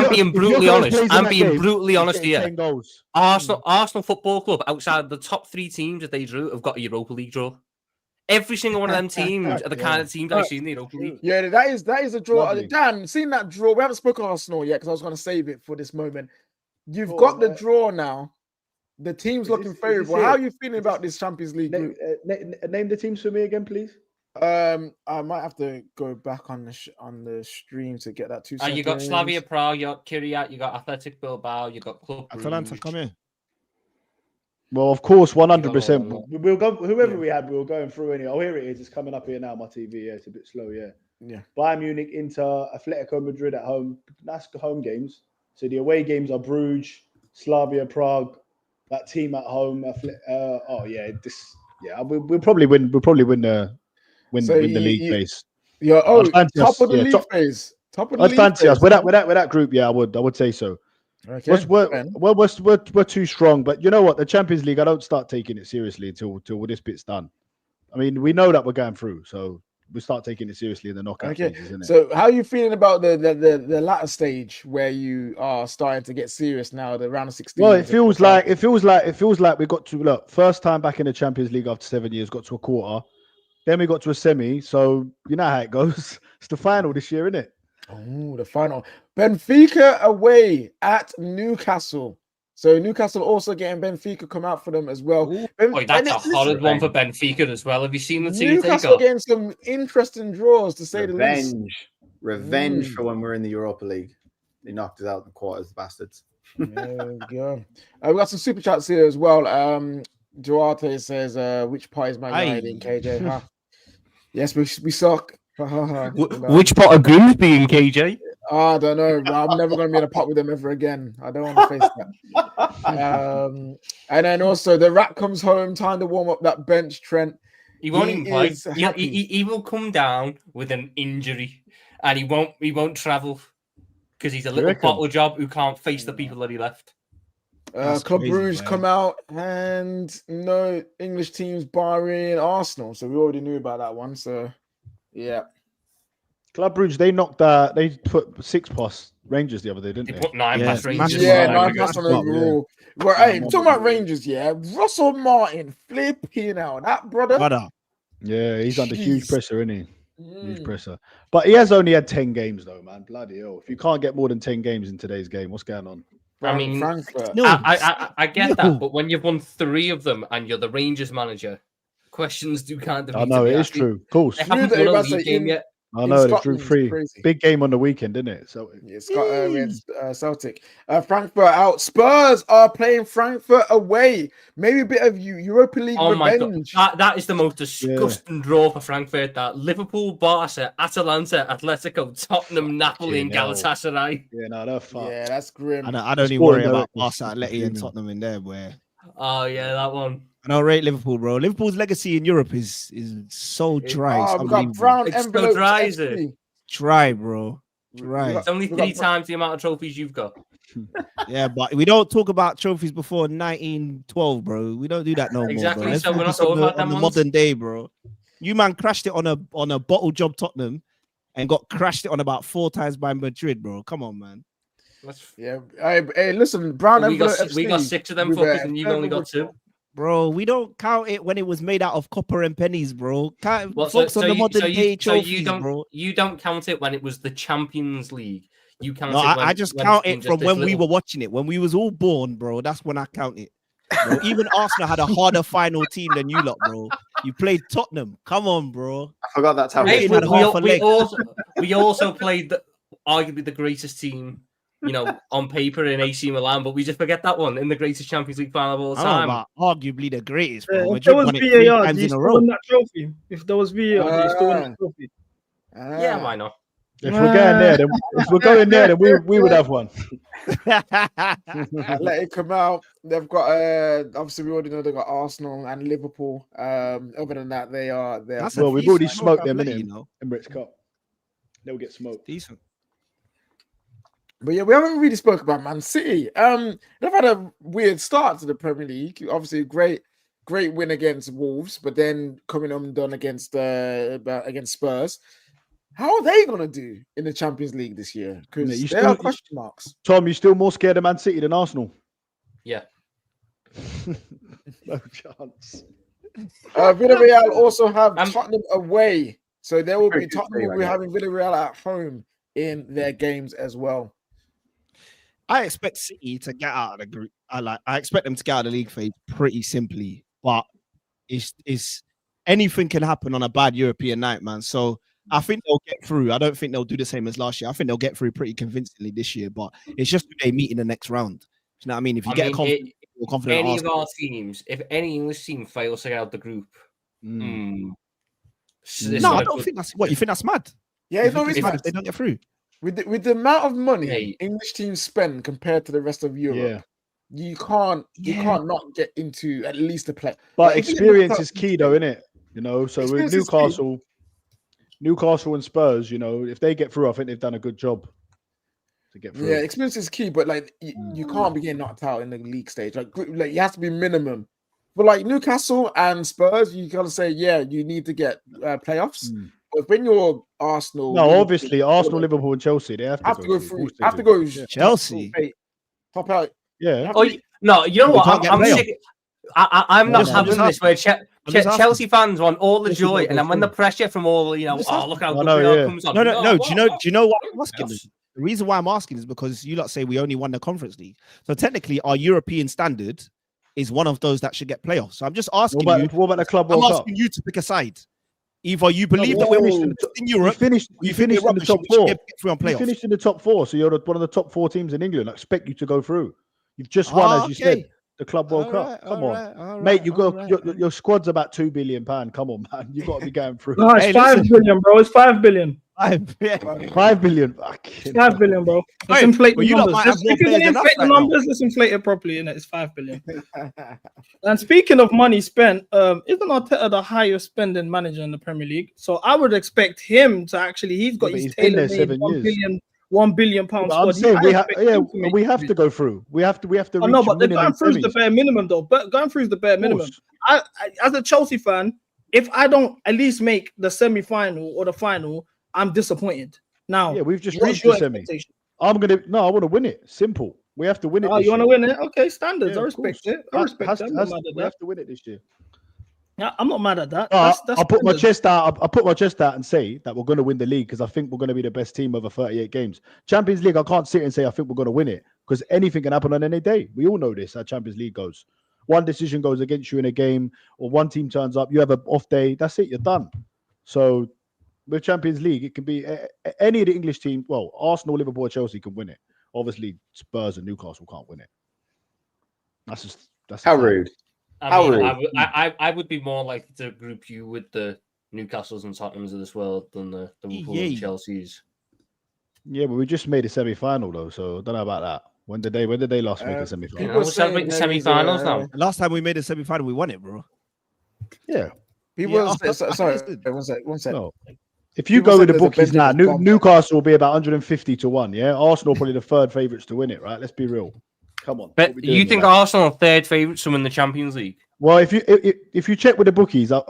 being brutally honest. I'm that being game, brutally he's honest getting here. 10 goals. Arsenal Football Club, outside of the top 3 teams that they drew, have got a Europa League draw. Every single one of them teams are the kind of teams I see in the Europa League. Yeah, that is a draw. Lovely. Dan, seen that draw? We haven't spoken Arsenal yet because I was going to save it for this moment. You've got the draw now. The team's looking favourable. How are you feeling about this Champions League group? Name the teams for me again, please. I might have to go back on the stream to get that 2 seconds. You got Slavia Prague, you got Kiriat, you got Athletic Bilbao, you got Club Atalanta, Brugge. come here. Well, of course, 100%. Yeah. We'll go. Whoever we had, we were going through anyway. Oh, here it is. It's coming up here now. My TV. Yeah, it's a bit slow. Yeah. Yeah. Bayern Munich, Inter, Atletico Madrid at home. That's the home games. So the away games are Bruges, Slavia Prague. That team at home. We'll probably win. We'll probably win the league phase. Yeah. I'd fancy Top us, of the yeah, league top- phase. Top of the I'd league fancy us phase. with that group. Yeah, I would say so. Okay. We're too strong, but you know what? The Champions League, I don't start taking it seriously until this bit's done. I mean, we know that we're going through, so we start taking it seriously in the knockout stages, isn't it? So, how are you feeling about the latter stage where you are starting to get serious now? The round of 16. Well, it feels like we got to look first time back in the Champions League after 7 years, got to a quarter, then we got to a semi. So you know how it goes. It's the final this year, isn't it? Oh, the final. Benfica away at Newcastle. So Newcastle also getting Benfica come out for them as well. Boy, that's a horrid one for Benfica as well. Have you seen the team Newcastle getting some interesting draws, to say the least. Revenge for when we're in the Europa League. They knocked us out in the quarters, bastards. There we go. We got some super chats here as well. Duarte says, which part is Man United in, KJ? Huh? Yes, we suck. Which pot of Groom's being, KJ? I don't know. I'm never going to be in a pot with them ever again. I don't want to face that. And then also, the rat comes home, time to warm up that bench, Trent. He won't even play. is happy. He will come down with an injury, and he won't travel because he's a little bottle job who can't face the people that he left. That's Club crazy, Brugge man. come out and no English teams barring Arsenal. So we already knew about that one. So yeah. Club Brugge, they put 6 past Rangers the other day, didn't They they? put 9 Yeah, past Rangers. massive Yeah, up, no, man. that's on Massive up, overall. Well, Yeah, hey, I'm talking on about board. Rangers, yeah. Russell Martin flipping out. That brother. Brother. Yeah, he's under huge Jeez. pressure, isn't he? Huge Mm. pressure. But he has only had 10 games, though, man. Bloody hell. If you can't get more than 10 games in today's game, what's going on? I mean, Frankfurt. No, I get no. that, but when you've won 3 of them and you're the Rangers manager, questions do kind of I need know, to it be is asked. true. Of course. They True haven't that won a everyone's league like game in- yet. I in know, they drew Scotland, it's 3. crazy. Big game on the weekend, didn't it? So Yeah, Scott against Celtic. Frankfurt out. Spurs are playing Frankfurt away. Maybe a bit of Europa League Oh my god, revenge. that is the most disgusting draw for Frankfurt. That Liverpool, Barca, Atalanta, Atletico, Tottenham, Napoli, and Fucking hell. Galatasaray. yeah, no, they're fucked. Yeah, that's grim. I don't even Sporting worry about directors, Barca, it's Atleti, and fuming. Tottenham in there, where Oh yeah, that one. I don't rate Liverpool, bro. Liverpool's legacy in Europe is so dry. It's Oh, we got unbelievable. brown It's so envelopes. dry, is it? FC. Dry, bro. We Dry. got- It's only we got 3 times the amount of trophies you've got. Yeah, but we don't talk about trophies before 1912, bro. We don't do that no Exactly, more, bro. Let's so we're not focus talking about on them the ones. modern day, bro. You man crashed it on a bottle job Tottenham and got crashed it on about 4 times by Madrid, bro. Come on, man. Yeah. Hey, listen, brown we got envelope. we got FC 6 of them with fuckers, a and you've only got 2. Bro, we don't count it when it was made out of copper and pennies, bro. Well, Focus on the modern day trophies, you don't bro. you don't count it when it was the Champions League. You count No, it when, I just when count it's been it just from this when we little- were watching it. When we was all born, bro. That's when I count it. Bro. Even Arsenal had a harder final team than you lot, bro. You played Tottenham. Come on, bro. I forgot that's how Hey, Hey, it had half a leg. we also played arguably the greatest team, on paper in AC Milan, but we just forget that one in the greatest Champions League final of all I don't know time. about arguably the greatest, bro. If Madrid there was won it 3 VAR, times do you in a still row. win that trophy? If there was VAR, do you still win that trophy? Yeah, why not? If we're going there, then we would have one. Let it come out. They've got obviously we already know they've got Arsenal and Liverpool. Other than that, they are That's Well, a we've already decent smoked knockout them, play, innit? you know. Emirates Cup. They'll get smoked. Decent. But yeah, we haven't really spoke about Man City. They've had a weird start to the Premier League. Obviously, great win against Wolves, but then coming undone against Spurs. How are they going to do in the Champions League this year? Because you there still- are question marks. Tom, you still more scared of Man City than Arsenal? Yeah. No chance. Villarreal also have Um, Tottenham away, so there will Very be good Tottenham save, will be I having Villarreal at home in their games as well. I expect City to get out of the group. I expect them to get out of the league phase pretty simply, but it's anything can happen on a bad European night, man. So I think they'll get through. I don't think they'll do the same as last year. I think they'll get through pretty convincingly this year, but it's just who they meet in the next round. Do you know what I mean? If you get confident Any of Arsenal, our teams, if any English team fails to get out the group, no, it's I not a don't good- think that's what you think. That's mad. Yeah, You it's not think it's it's mad mad. if they don't get through. With the amount of money Hey. English teams spend compared to the rest of Europe, you can't not get into at least a play. But Like, if you look experience up- is key, though, isn't it? So with Experience is key. Newcastle and Spurs, if they get through, I think they've done a good job to get through. Yeah, experience is key, but like you can't be getting knocked out in the league stage. Like you have to be minimum. But like Newcastle and Spurs, you gotta say, you need to get playoffs. But when you're Arsenal, No, Liverpool, obviously Arsenal, Liverpool, and Chelsea, they have to go through. through. Of course they Have to do. go Yeah. Chelsea. top out. Yeah. Oh, no, you know We what? can't get I'm playoff. sick. I'm not Just- having just this where just Chelsea fans want all the Chelsea joy, don't and then go when the through. pressure from all, look how I good know, we are yeah. comes on. No. Do you know what I'm What asking? else? The reason why I'm asking is because you lot say we only won the Conference League. So technically, our European standard is one of those that should get playoffs. So I'm just asking What you. about the Club I'm World Cup? asking you to pick a side. Either you believe that we're finished in You Europe, finished or you in the rubbish, top we should four. get through on You playoffs. finished in the top four, so you're one of the top 4 teams in England. I expect you to go through. You've just won, as you said, the Club World Cup. Come on, mate. You got your squad's about £2 billion. Come on, man. You got to be going through. No, it's Hey, 5 listen. billion, bro. It's 5 billion. 5 billion. It's 5 billion, bro. Let's Hey, inflate well, the you lot numbers. might have more If you're players gonna than us inflate the right now. numbers, let's inflate it properly, innit? It's 5 billion. And speaking of money spent, isn't Arteta the highest spending manager in the Premier League? So I would expect him to he's got but his he's been there tailor-made 7 1 years. billion £1 billion But I'm squad. saying we have, expect them to make we have it. to go through. We have to Oh, reach no, but they're minimum going through the semis. bare minimum, though. But going through is the bare Of minimum. course. I, as a Chelsea fan, if I don't at least make the semi-final or the final, I'm disappointed. Now, Yeah, we've just what's reached your the semi. expectation? I want to win it. Simple. We have to win it. Oh, this you want to year. win it? Okay, standards. Yeah, I of respect course. it. I respect it. I'm not mad at We that. have to win it this year. Yeah, I'm not mad at that. But That's I'll put my standards. chest out. I'll put my chest out and say that we're going to win the league because I think we're going to be the best team over 38 games. Champions League, I can't sit and say I think we're going to win it because anything can happen on any day. We all know this. How Champions League goes. One decision goes against you in a game, or one team turns up. You have an off day. That's it. You're done. So with Champions League, it can be any of the English teams. Well, Arsenal, Liverpool, or Chelsea can win it. Obviously, Spurs and Newcastle can't win it. That's How a fact. rude. I mean, rude. I would be more likely to group you with the Newcastles and Tottenhams of this world than the Liverpool and Chelseas. Yeah, but we just made a semi-final though, so I don't know about that. When did they last make a You semi-final? know, we're celebrating semi-finals now. Last time we made a semi-final, we won it, bro. Yeah. People, Yeah, sorry, one sec. No. If you People go said with the there's a bookies now, Benjamin Bomb. Newcastle will be about 150 to 1. Yeah, Arsenal probably the third favourites to win it. Right? Let's be real. Come on. But what we doing you with think that? Arsenal are third favourites to win the Champions League? Well, if you check with the bookies, I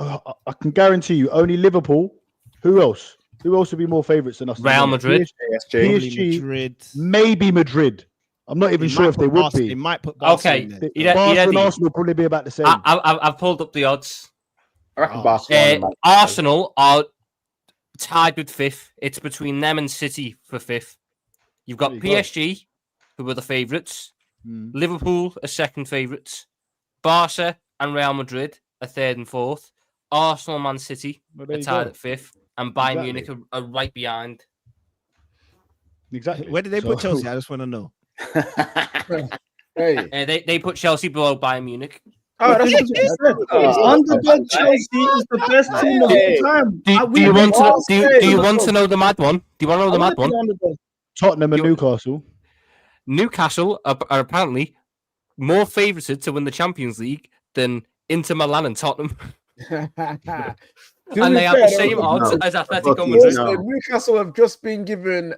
can guarantee you only Liverpool. Who else? Who else would be more favourites than us? to Real win it? Madrid. PSG, Madrid. maybe Madrid. I'm not even They sure might if they put would Barca- be. They might put Barca Okay. in there. You know- Barca and Eddie, Arsenal will probably be about the same. I've pulled up the odds. I reckon Oh, Barcelona. Arsenal are tied with fifth. It's between them and City for fifth. You've got There you go. PSG, who are the favourites. Mm. Liverpool are second favourites. Barca and Real Madrid are third and fourth. Arsenal, Man City Well, there are you tied go. at fifth. And Bayern Exactly. Munich are right behind. Exactly. Where did they put Chelsea? I just want to know. Hey, They put Chelsea below Bayern Munich. oh, that's what you said. Underdog Chelsea is the best team of all time. Do you want to? Do you want to know the mad one? Do you want to know the mad one? Tottenham and You- Newcastle. Newcastle are apparently more favoured to win the Champions League than Inter Milan and Tottenham, and they have the same odds as Atletico Rookies, Madrid. no. Also, Newcastle have just been given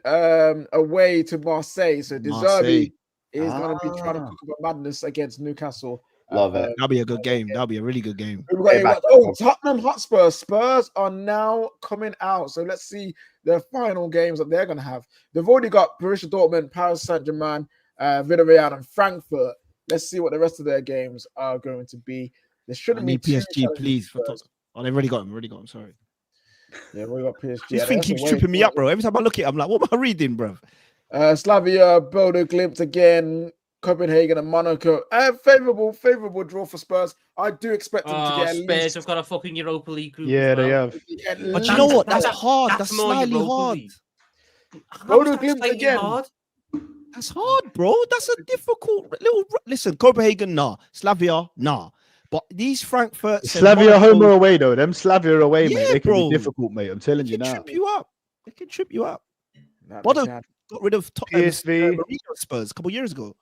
away to Marseille, so De Marseille. Zerbi is going to be trying to Ah. cook up a madness against Newcastle. Love it. That'll be a good game. That'll be a really good game. We've got- Hey, back oh, up. Tottenham Hotspur. Spurs are now coming out. So let's see the final games that they're going to have. They've already got Borussia Dortmund, Paris Saint-Germain, Villarreal, and Frankfurt. Let's see what the rest of their games are going to be. There I shouldn't be need too PSG, challenging please. for Spurs. Oh, they've already got him. Sorry. Yeah, we got PSG. This Yeah, thing that's keeps away. tripping me up, bro. Every time I look at it, I'm like, what am I reading, bro? Slavia, Bodo Glimt again, Copenhagen and Monaco. Favorable draw for Spurs. I do expect them to Oh, get at Spurs least. have got a fucking Europa League group. Yeah, as they well. have. But you know what? That's hard. That's more slightly Europa hard. League. How Bodo is that Glimt slightly again. hard? That's hard, bro. That's a difficult little. Listen, Copenhagen, nah. Slavia, nah. But these Frankfurt, Slavia home or away though. Them Slavia away, mate. Yeah, They can bro. be difficult, mate. I'm telling they you can now. trip you up. They can trip you up. Nah, Bodo they can. got rid of PSV. Mourinho Spurs a couple years ago.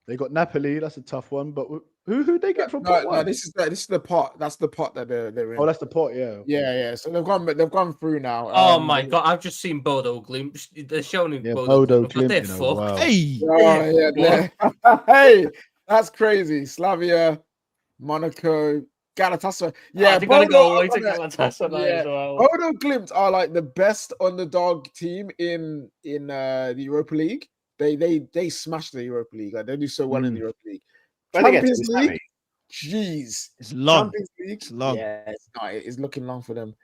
They got Napoli. That's a tough one. But who they get from No, pot no, one? this is the pot. That's the pot that they're in. Oh, that's the pot. Yeah. Yeah. So they've gone through now. Oh my god, I've just seen Bodo Glimt. They're showing me Yeah, Bodo Bodo Glimt, but they're Glimt. You know, fucked. wow. Hey, Oh, yeah. Hey, that's crazy. Slavia, Monaco, Galatasaray. Yeah, they're gonna go away to Bodo- Galatasaray yeah. as well. Bodo Glimt are like the best underdog team in the Europa League. They smash the Europa League. Like they do so well in the Europa League. When they get to Champions the League, semi. jeez. it's long. Champions League, It's long. yeah, it's looking long for them.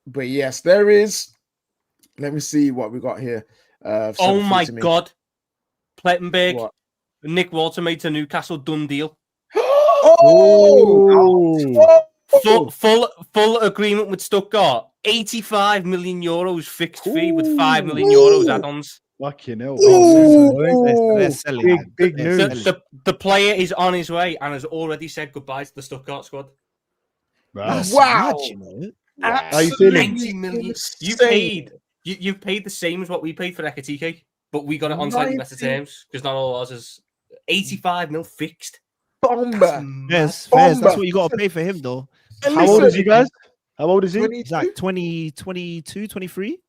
But yes, there is. Let me see what we got here. Oh sent my through to me. god, Plettenberg, What? Nick Walter made to Newcastle, done deal. Full agreement with Stuttgart. 85 million euros fixed fee with 5 million euros add-ons. Fucking hell. They're selling. Big, man. big They're news. selling. The player is on his way and has already said goodbye to the Stuttgart squad. Wow. That's Wow. mad, you know. How you feeling? 90 million. You Insane. you've paid the same as what we paid for Ekatike, but we got it on slightly better 90. terms because not all of us is 85 mil fixed. Bomber. Yes, Bomber. that's what you got to pay for him, though. And How old listen, is he, guys? How old is he? 22? He's like 20, 22, 23.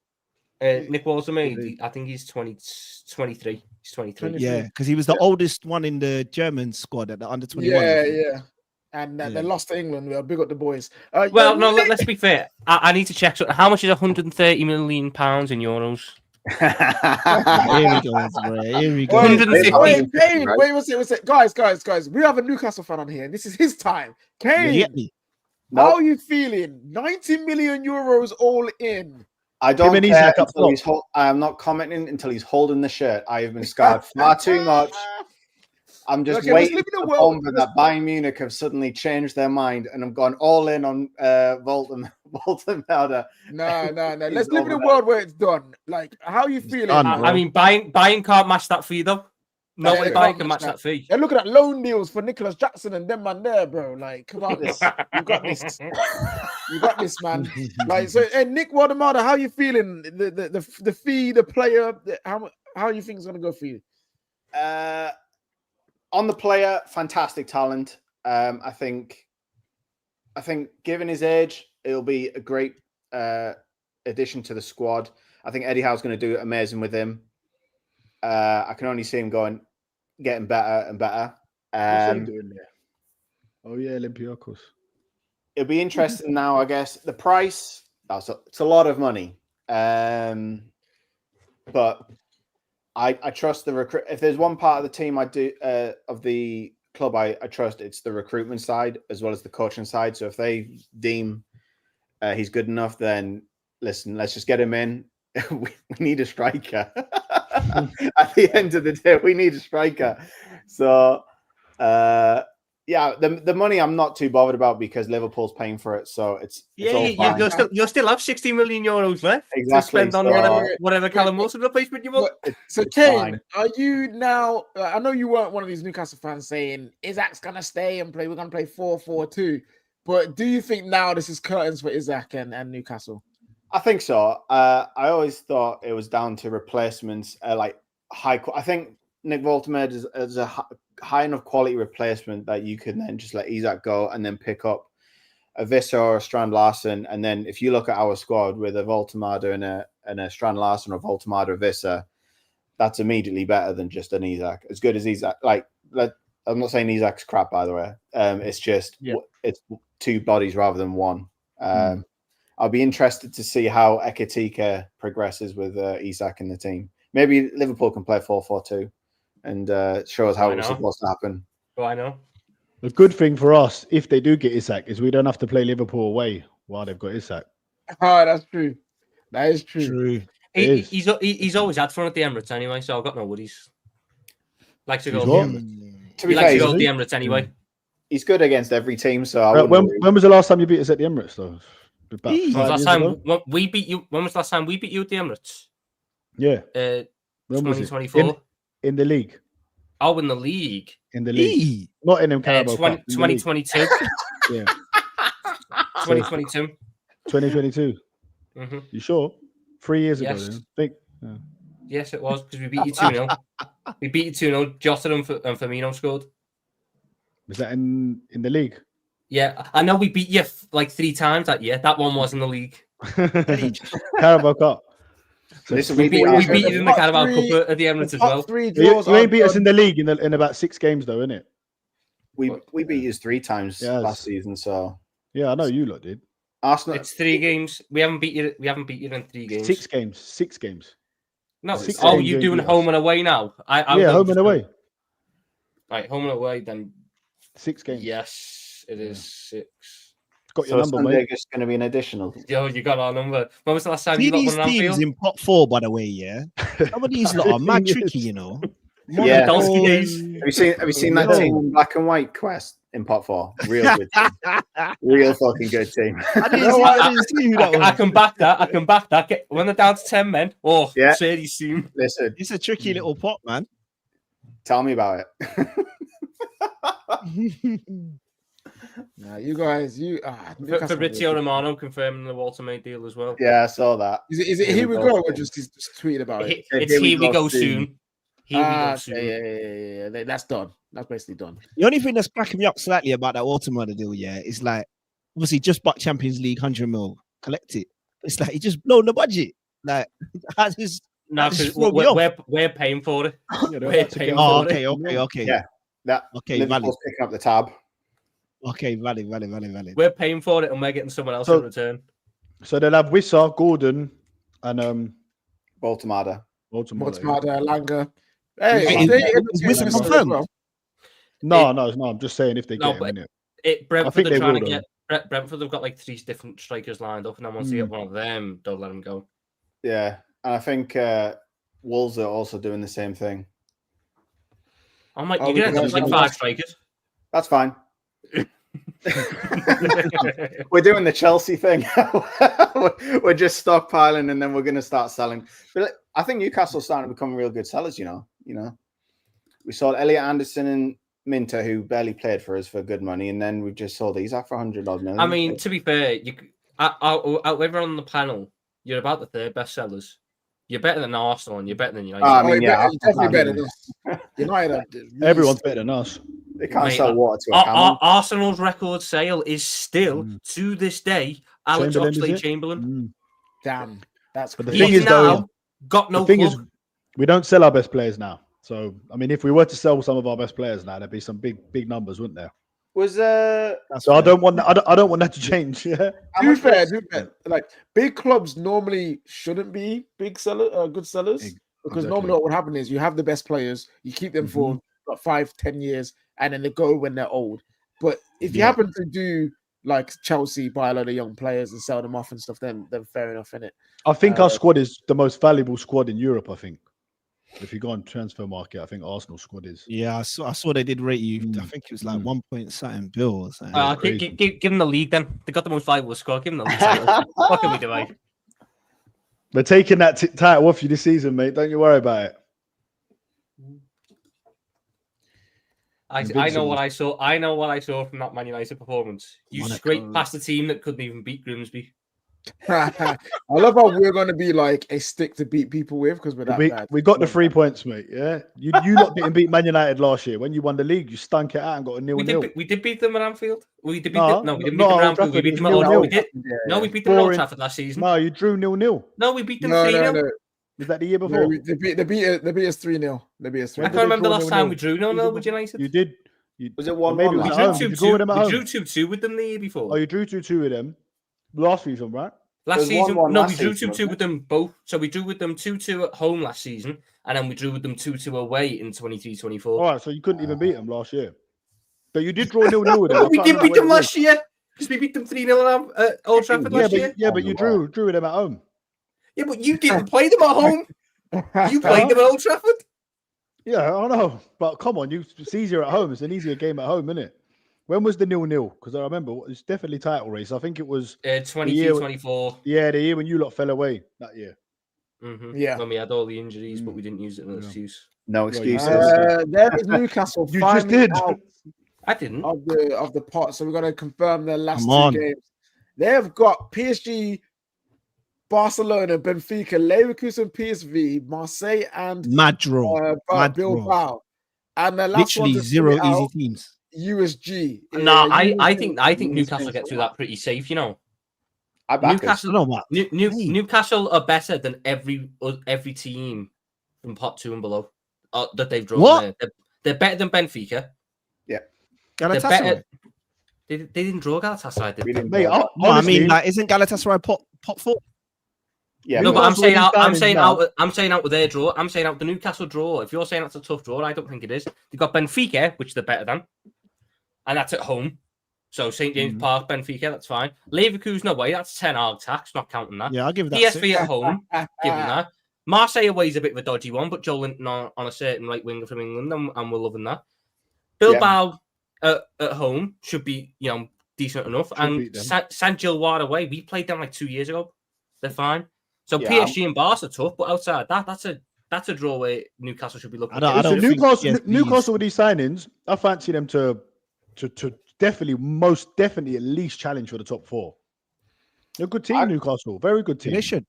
Nick Walter, I think he's 23. He's 23. Yeah, because he was the oldest one in the German squad at the under 21. Yeah. And they lost to England. We'll big up the boys. Well, no, let's be fair. I need to check. How much is 130 million pounds in euros? Here we go, bro. Here we go. 150. Wait, Kane, wait, what's it? Guys. We have a Newcastle fan on here, and this is his time. Kane, how are you feeling? 90 million euros all in. I don't care until he's I am not commenting until he's holding the shirt. I have been scarred far too much. I'm just waiting for that Bayern Munich have suddenly changed their mind and have gone all in on Voltemada. No. Let's live in a world where it's done. Like, how are you feeling? I mean, Bayern can't match that fee, though. No way Bayern can match that fee. They're looking at loan deals for Nicholas Jackson and them man there, bro. Like, come on, you got this. You got this, man. Like, so, hey, Nick Wadamada, how are you feeling? The fee, the player, how you think it's gonna go for you? On the player, fantastic talent. I think given his age, it'll be a great addition to the squad. I think Eddie Howe's going to do amazing with him. I can only see him getting better and better. What's he doing there? Oh yeah, Olympiacos. It'll be interesting now, I guess. The price, it's a lot of money. But I trust the recruit. If there's one part of the team I do of the club I trust, it's the recruitment side as well as the coaching side. So if they deem he's good enough, then listen, let's just get him in. we need a striker. At the end of the day, we need a striker. So the money I'm not too bothered about because Liverpool's paying for it. So you'll still have 60 million euros left to spend on whatever Callum Wilson replacement you want. So Kane, are you now? I know you weren't one of these Newcastle fans saying Isak's gonna stay and play. We're gonna play 4-4-2. But do you think now this is curtains for Isak and Newcastle? I think so. I always thought it was down to replacements, like high. I think Nick Voltemed is a high enough quality replacement that you can then just let Isak go and then pick up a Visser or a Strand Larsen. And then if you look at our squad with a Voltemada and a Strand Larsen or Voltemada or Visser, that's immediately better than just an Isak. As good as Isak, I'm not saying Isak's crap, by the way. It's just it's two bodies rather than one. I'll be interested to see how Ekitike progresses with Isak in the team. Maybe Liverpool can play 4-4-2 and show us how it was supposed to happen. Oh, I know. The good thing for us, if they do get Isak, is we don't have to play Liverpool away while they've got Isak. Oh, that's true. That is true. He's always had fun at the Emirates anyway, so I've got no worries. Likes to go to the Emirates. To be fair, to go to the Emirates anyway. He's good against every team, so when was the last time you beat us at the Emirates, though? When was the last time we beat you at the Emirates? Yeah. 2024. In the league. Oh, in the league. In the league. Not in them Carabao Cup. 2022. Yeah. 2022. 2022. Mm-hmm. You sure? 3 years ago, then. I think. Yes, it was because we beat you 2-0. We beat you 2-0. Jota and Firmino scored. Was that in the league? Yeah, I know we beat you like 3 times that year. That one was in the league. Carabao Cup. So we beat you in the Carabao Cup at the Emirates as well. You ain't beat us in the league in about 6 games, though, innit? We beat you 3 times last season, so yeah, I know you lot did. Arsenal. It's 3 games. We haven't beat you in 3 games. 6 games. 6 games. No. You're doing home and away now. Home and away. Right, home and away. Then 6 games. Yes. It is 6. Got your number, mate. It's going to be an additional. Yo, you got our number. When was the last time you got one these teams in pot 4, by the way? Yeah, some of these lot are mad tricky, you know. Yeah. Have you seen that team in black and white Quest in pot 4? Real good team. Real fucking good team. I can back that. When they're down to 10 men. Oh, yeah. Sadie's team. Listen, it's a tricky little pot, man. Tell me about it. Nah, you guys, Fabrizio Romano confirming the Walter May deal as well. Yeah, I saw that. Is it here we go or just tweeted about it? It's here we go soon. Yeah. That's done. That's basically done. The only thing that's cracking me up slightly about that Walter deal, is like obviously just bought Champions League 100 mil, collect it. It's like he just blown the budget. Like, that is. No, That just because threw me off. we're paying for it. Yeah, they're We're about to paying get Oh, for it. okay. Yeah. That Okay, Liverpool's picking up the tab. Okay, valid. We're paying for it, and we're getting someone else So- in return. So they'll have Wissa, Gordon, and Baltimore. Baltimore. Mortimer, Langer. Hey, Is- if they is end up Wissa getting Wissa as confirmed? well. No, I'm just saying if they No, get him but in it. It Brentford think are they trying will, to get Brentford. They've got like 3 different strikers lined up, and then once they get one of them, don't let them go. Yeah, and I think Wolves are also doing the same thing. I'm like, Oh, you we can end up can with have like 5 that. strikers. That's fine. We're doing the Chelsea thing. We're just stockpiling, and then we're going to start selling. But I think Newcastle's starting to become real good sellers. You know, we sold Elliot Anderson and Minter, who barely played for us, for good money, and then we've just sold Isaac for 100 odd million. I mean, to be fair, out of everyone on the panel, you're about the 3rd best sellers. You're better than Arsenal, and you're better than United. I Oh, mean, you're yeah, definitely better than us. United, are really Everyone's better than us. they can't Mate, sell water to a camel. Arsenal's record sale is still, to this day, Alex Chamberlain, is it? Oxlade-Chamberlain. Damn, that's But the crazy. thing He's is, though, now got no the thing club. is, we don't sell our best players now. So, I mean, if we were to sell some of our best players now, there'd be some big numbers, wouldn't there? Was So I don't want that. I don't want that to change. Yeah. To be fair, like big clubs normally shouldn't be big good sellers, because Exactly. normally what would happen is you have the best players, you keep them for about 5-10 years, and then they go when they're old. But if you Yeah. happen to do like Chelsea, buy a lot of young players and sell them off and stuff, then fair enough, innit? I think our squad is the most valuable squad in Europe. I think if you go on transfer market, I think Arsenal squad is. Yeah, I saw they did rate you. I think it was like 1 point something bill or something. Give them the league then. They got the most valuable squad. Give them the league title. What can we do, mate? We're taking that title off you this season, mate. Don't you worry about it. I know what I saw. I know what I saw from that Man United performance. You Monaco. scraped past a team that couldn't even beat Grimsby. I love how we're going to be like a stick to beat people with, because we're that bad. We got the 3 points, mate. Yeah, you lot didn't beat Man United last year when you won the league. You stunk it out and got a 0-0. We did beat them at Anfield. We did beat No, them. No, we didn't not beat them at Old Anfield. We Trafford, beat it them at was Old. 0-0. We did. No, we beat them at Old Trafford last season. No, you drew 0-0. No, we beat them No, 3-0. no. Was that the year No, before? they beat us 3-0. They beat us 3-0. I can't remember the last time we drew 0-0 with United. You did. Was it or maybe 1-1 it was last at home. time? Did you draw with them at We home? drew 2-2 with them the year before. Oh, you drew 2-2 with them last season, right? Last was season, 1-1 no, last we drew season, 2-2 wasn't with them both. So we drew with them 2-2 at home last season, and then we drew with them 2-2 away in 23-24. All right, so you couldn't even beat them last year. But you did draw 0-0 with them. No, I we can't did remember beat when them it was. last year because we beat them 3-0 at Old Trafford last year. But you drew with them at home. Yeah, but you didn't play them at home. You played them at Old Trafford. Yeah, I know. But come on, it's easier at home. It's an easier game at home, isn't it? When was the 0-0? Because I remember it's definitely title race. I think it was 23-24. Yeah, the year when you lot fell away that year. Yeah. When we had all the injuries, but we didn't use it as an excuse. No excuses. There is Newcastle. You just finally did. out I didn't. of the pot. So we're going to confirm their last Come on. 2 games. They've got PSG, Barcelona, Benfica, Leverkusen, PSV, Marseille, and Mad draw. Mad draw. Bilbao. And the last Literally one to 0 figure easy out, teams. USG. No, I USG. think Newcastle get through that pretty safe. You know, I back us. Newcastle. I don't know what. Newcastle are better than every team from pot 2 and below that they've drawn. What? They're better than Benfica. They're Galatasaray. better. They didn't draw Galatasaray. Did We they? didn't Mate, draw. No, I honestly, mean, like, isn't Galatasaray pot 4? Yeah, No, but I'm Newcastle saying with out. these I'm signings saying now- out. I'm saying out with their draw. I'm saying out the Newcastle draw. If you're saying that's a tough draw, I don't think it is. They've got Benfica, which they're better than, and that's at home. So St James Park, Benfica, that's fine. Leverkusen, no way. That's 10 arg tax. Not counting that. Yeah, I'll give that. PSV at home, given that. Marseille away is a bit of a dodgy one, but Joe Linton on a certain right winger from England, and we're loving that. Bilbao at home should be, decent enough. And beat them. San Gilward away, we played them like 2 years ago. They're fine. So Yeah, PSG and Barca are tough, but outside that, that's a draw where Newcastle should be looking. I don't Listen, think PSV Newcastle with these signings, I fancy them to definitely, most definitely, at least challenge for the top 4. They're a good team, Newcastle. Very good team. They should.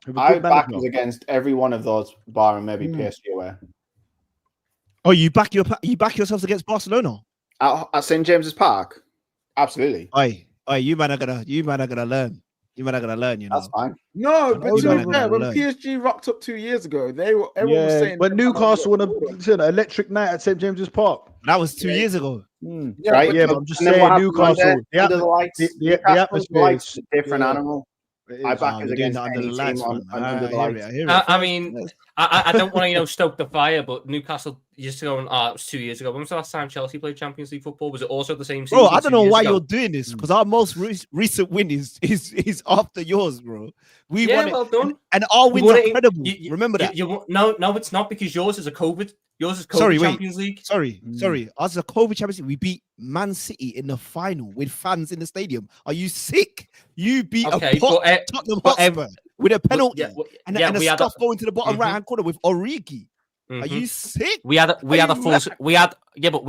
With a I good back manager. us against every one of those, barring maybe PSG away. Oh, you back yourselves against Barcelona? At St James's Park, absolutely. Oi, you man are gonna learn. You might not gonna learn, you know. That's fine. No, I but know to they're be gonna fair, when learn. PSG rocked up 2 years ago, everyone was saying, but Newcastle on an electric night at St James's Park. That was 2 years ago. Yeah, Right? Yeah, but I'm just And then what saying happened Monday? Newcastle. Under the lights. The Newcastle atmosphere lights is is a different yeah, animal. it I is. back We're us doing against that under any the team lights, on man. under the I hear it. lights. I hear it. I mean, I don't want to stoke the fire, but Newcastle used to go on. It was 2 years ago. When was the last time Chelsea played Champions League football? Was it also the same season? Bro, I don't 2 know years why ago? you're doing this because our most recent win is after yours, bro. We won it, well done. and our wins won are it in- credible. Remember that. No, it's not because yours is a COVID. Yours is COVID Sorry, wait. Champions League. Sorry. As a COVID Champions League, we beat Man City in the final with fans in the stadium. Are you sick? You beat Okay, Tottenham Hotspur with a penalty and a we had stuff going to the bottom right hand corner with Origi. Are Mhm. you sick? We had a full mad? we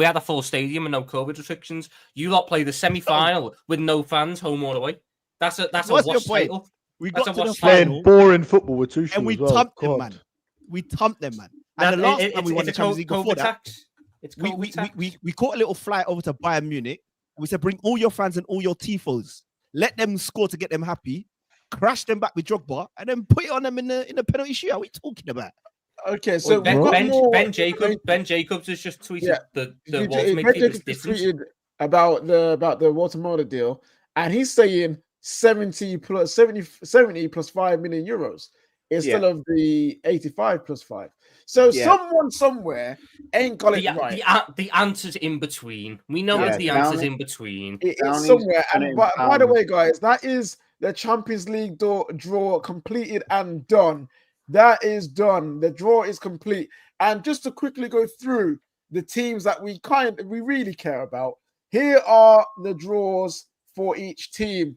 had a full stadium and no COVID restrictions. You lot play the semi-final with no fans, home or away. That's a What's your wash point? title. We That's got a to the wash Playing final boring football with two shoes and we as well. thumped them, God. man. We thumped them, man. And the last time we won the Champions League before that, tax. It's we COVID tax. caught a little flight over to Bayern Munich. And we said, bring all your fans and all your tifos. Let them score to get them happy. Crash them back with Drogba and then put it on them in the penalty shootout. What are you talking about? Okay, so Ben, we've got ben, more- ben Jacobs has just tweeted Yeah. the Ben Walter Jacobs midfield is different. tweeted about the Walter Moda deal, and he's saying 70 plus 5 million euros instead of the 85 plus 5. So someone somewhere ain't got it right. The answer's in between. We know Yeah, the answer's in between. It's somewhere. And by the way, guys, that is the Champions League draw completed and done. That is done. The draw is complete. And just to quickly go through the teams that we really care about, here are the draws for each team.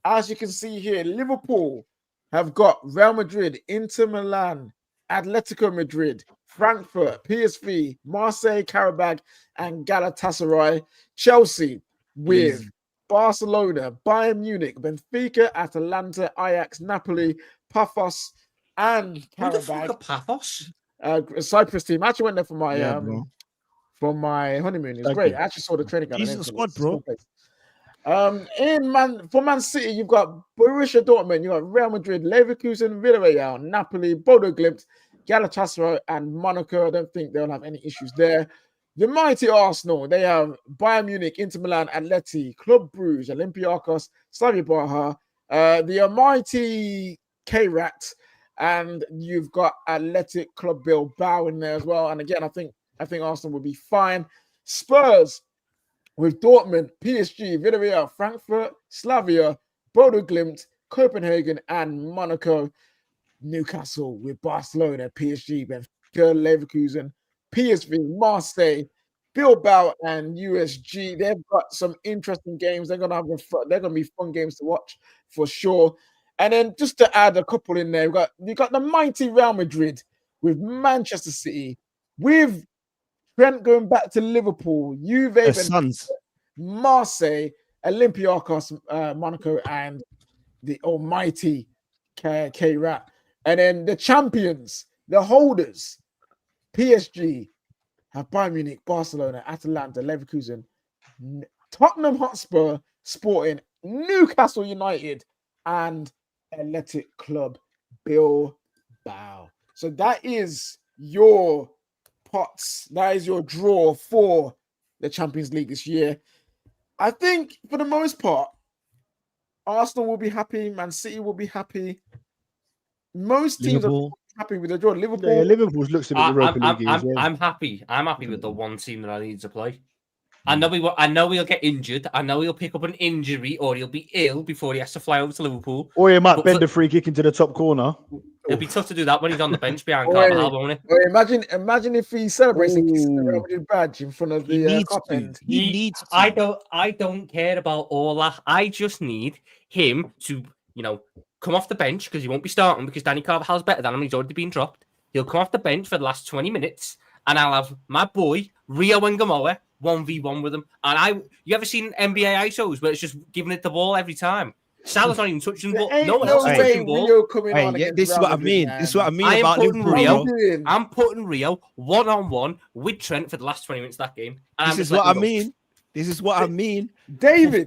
As you can see here, Liverpool have got Real Madrid, Inter Milan, Atletico Madrid, Frankfurt, PSV, Marseille, Karabag, and Galatasaray. Chelsea with Barcelona, Bayern Munich, Benfica, Atalanta, Ajax, Napoli, Paphos, and Who the fuck Karabag. are Paphos? Cyprus team. I actually went there for my bro. for my honeymoon. It's Thank great. you. I actually saw the training ground. Decent squad, bro. For Man City, you've got Borussia Dortmund, you've got Real Madrid, Leverkusen, Villarreal, Napoli, Bodo Glimt, Galatasaray, and Monaco. I don't think they'll have any issues there. The mighty Arsenal, they have Bayern Munich, Inter Milan, Atleti, Club Brugge, Olympiacos, Slavia Praha, the mighty K-Rat, and you've got Athletic Club Bilbao in there as well. And again, I think Arsenal will be fine. Spurs with Dortmund, PSG, Villarreal, Frankfurt, Slavia, Bodo Glimt, Copenhagen, and Monaco. Newcastle with Barcelona, PSG, Benfica, Leverkusen, PSV, Marseille, Bilbao, and USG. They've got some interesting games. They're gonna be fun games to watch for sure. And then just to add a couple in there, you got the mighty Real Madrid with Manchester City, with Trent going back to Liverpool, Juve, Sons. Marseille, Olympiacos, Monaco, and the almighty K-Rat. And then the champions, the holders, PSG, have Bayern Munich, Barcelona, Atalanta, Leverkusen, Tottenham Hotspur, Sporting, Newcastle United, and Athletic Club Bilbao. So that is your pots. That is your draw for the Champions League this year. I think for the most part, Arsenal will be happy. Man City will be happy. Most teams are happy with the draw. Liverpool. Yeah, Liverpool looks a bit Europa League as well. I'm happy. I'm happy with the one team that I need to play. I know he'll get injured. I know he'll pick up an injury or he'll be ill before he has to fly over to Liverpool. Or he might bend a free kick into the top corner. It'll be tough to do that when he's on the bench behind Carvajal, won't it? Imagine if he celebrates and kisses the Real Madrid badge in front of the cup end. He needs to. I don't care about all that. I just need him to, come off the bench because he won't be starting because Danny Carvajal's better than him. He's already been dropped. He'll come off the bench for the last 20 minutes and I'll have my boy, Rio Wengamoa, 1v1 with him. And you ever seen NBA ISOs where it's just giving it the ball every time? Salah's not even touching the ball. No one else is touching the ball. This is what I mean. This is what I mean about Liverpool. I'm putting Rio one-on-one with Trent for the last 20 minutes of that game. This is what I mean. This is what I mean. David.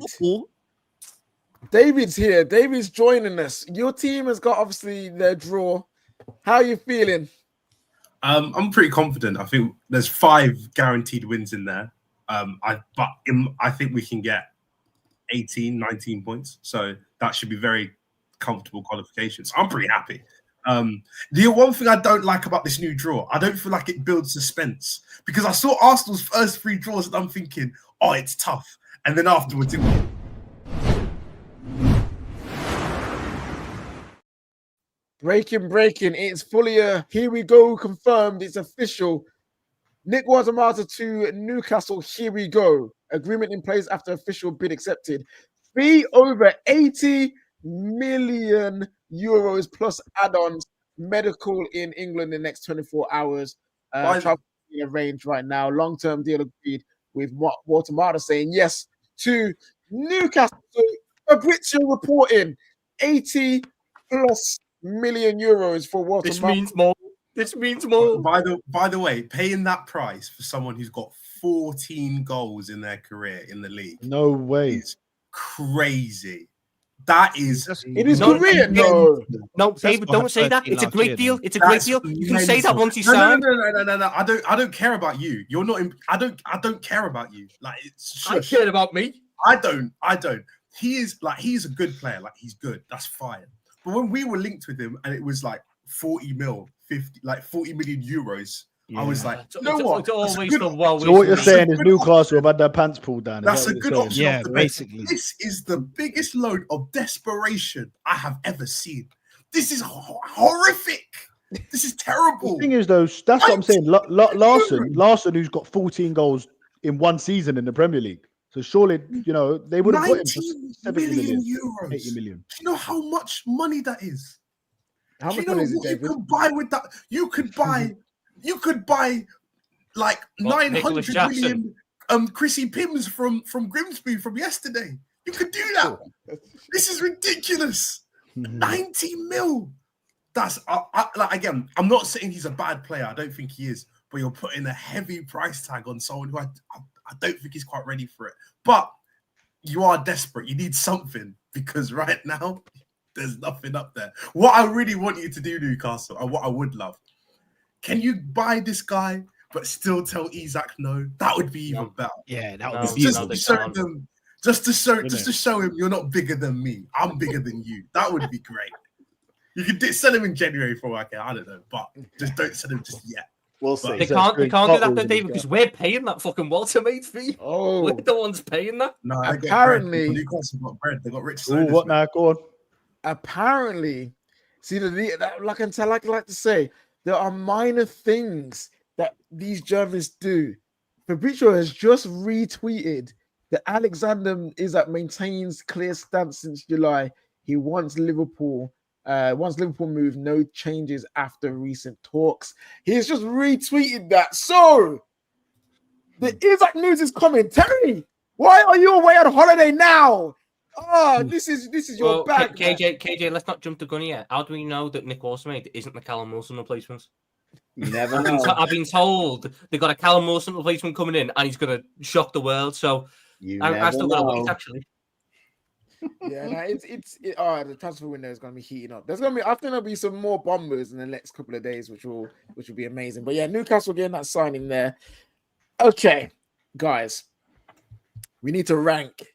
David's here. David's joining us. Your team has got obviously their draw. How are you feeling? I'm pretty confident. I think there's 5 guaranteed wins in there. I think we can get 18, 19 points. So that should be very comfortable qualifications. I'm pretty happy. The one thing I don't like about this new draw, I don't feel like it builds suspense because I saw Arsenal's first 3 draws and I'm thinking, oh, it's tough. And then afterwards, Breaking. It's fully here we go, confirmed. It's official. Nick Watamata to Newcastle. Here we go. Agreement in place after official bid accepted. Fee over 80 million euros plus add-ons. Medical in England in the next 24 hours. Travel arranged right now. Long-term deal agreed with Watamata saying yes to Newcastle. Fabrizio reporting 80 plus million euros for Watamata. This means more. By the way, paying that price for someone who's got 14 goals in their career in the league. No way. Is crazy. That is it is Korean. No, David, don't say that. It's a great deal. It's a great deal. You can say that once you sign. No. I don't care about you. You're not. I don't care about you. Like it's. I care about me. I don't. He's a good player. Like he's good. That's fine. But when we were linked with him and it was like 40 million euros, yeah. I was like, no what? It's always so what you're saying is Newcastle have had their pants pulled down. That's a good option. Yeah, basically. This is the biggest load of desperation I have ever seen. This is horrific. This is terrible. The thing is, though, that's what I'm saying. Larson, who's got 14 goals in one season in the Premier League. So surely, they would have put him for 70 million euros. 80 million. Do you know how much money that is? How much money is it, David? David? You could buy with that. You could buy like 900 million Chrissy Pims from Grimsby from yesterday. You could do that. This is ridiculous. 90 mil. That's again. I'm not saying he's a bad player. I don't think he is. But you're putting a heavy price tag on someone who I don't think he's quite ready for it. But you are desperate. You need something because right now there's nothing up there. What I really want you to do, Newcastle, and what I would love, can you buy this guy but still tell Isak no? That would be even better. Yeah, that would be just to show him you're not bigger than me. I'm bigger than you. That would be great. You could sell him in January for I don't know, but just don't sell him just yet. We'll see. They can't do that though, David, because we're paying that fucking Walter mate fee. Oh, we're the ones paying that. No, apparently Newcastle got bread. They got rich. What now? Go on. Apparently, see like I like to say, there are minor things that these journalists do. Fabrizio has just retweeted that Alexander Isak maintains clear stance since July. He wants Liverpool. Once Liverpool move, no changes after recent talks. He's just retweeted that. So the Isak news is coming. Terry, why are you away on holiday now? Oh, this is your bag. KJ, let's not jump the gun yet. How do we know that Nick Watermaid isn't the Callum Wilson replacement? You never know. I've been told they got a Callum Wilson replacement coming in, and he's going to shock the world. So I still got to wait. Actually, yeah, the transfer window is going to be heating up. I think there'll be some more bombers in the next couple of days, which will be amazing. But yeah, Newcastle getting that signing there. Okay, guys, we need to rank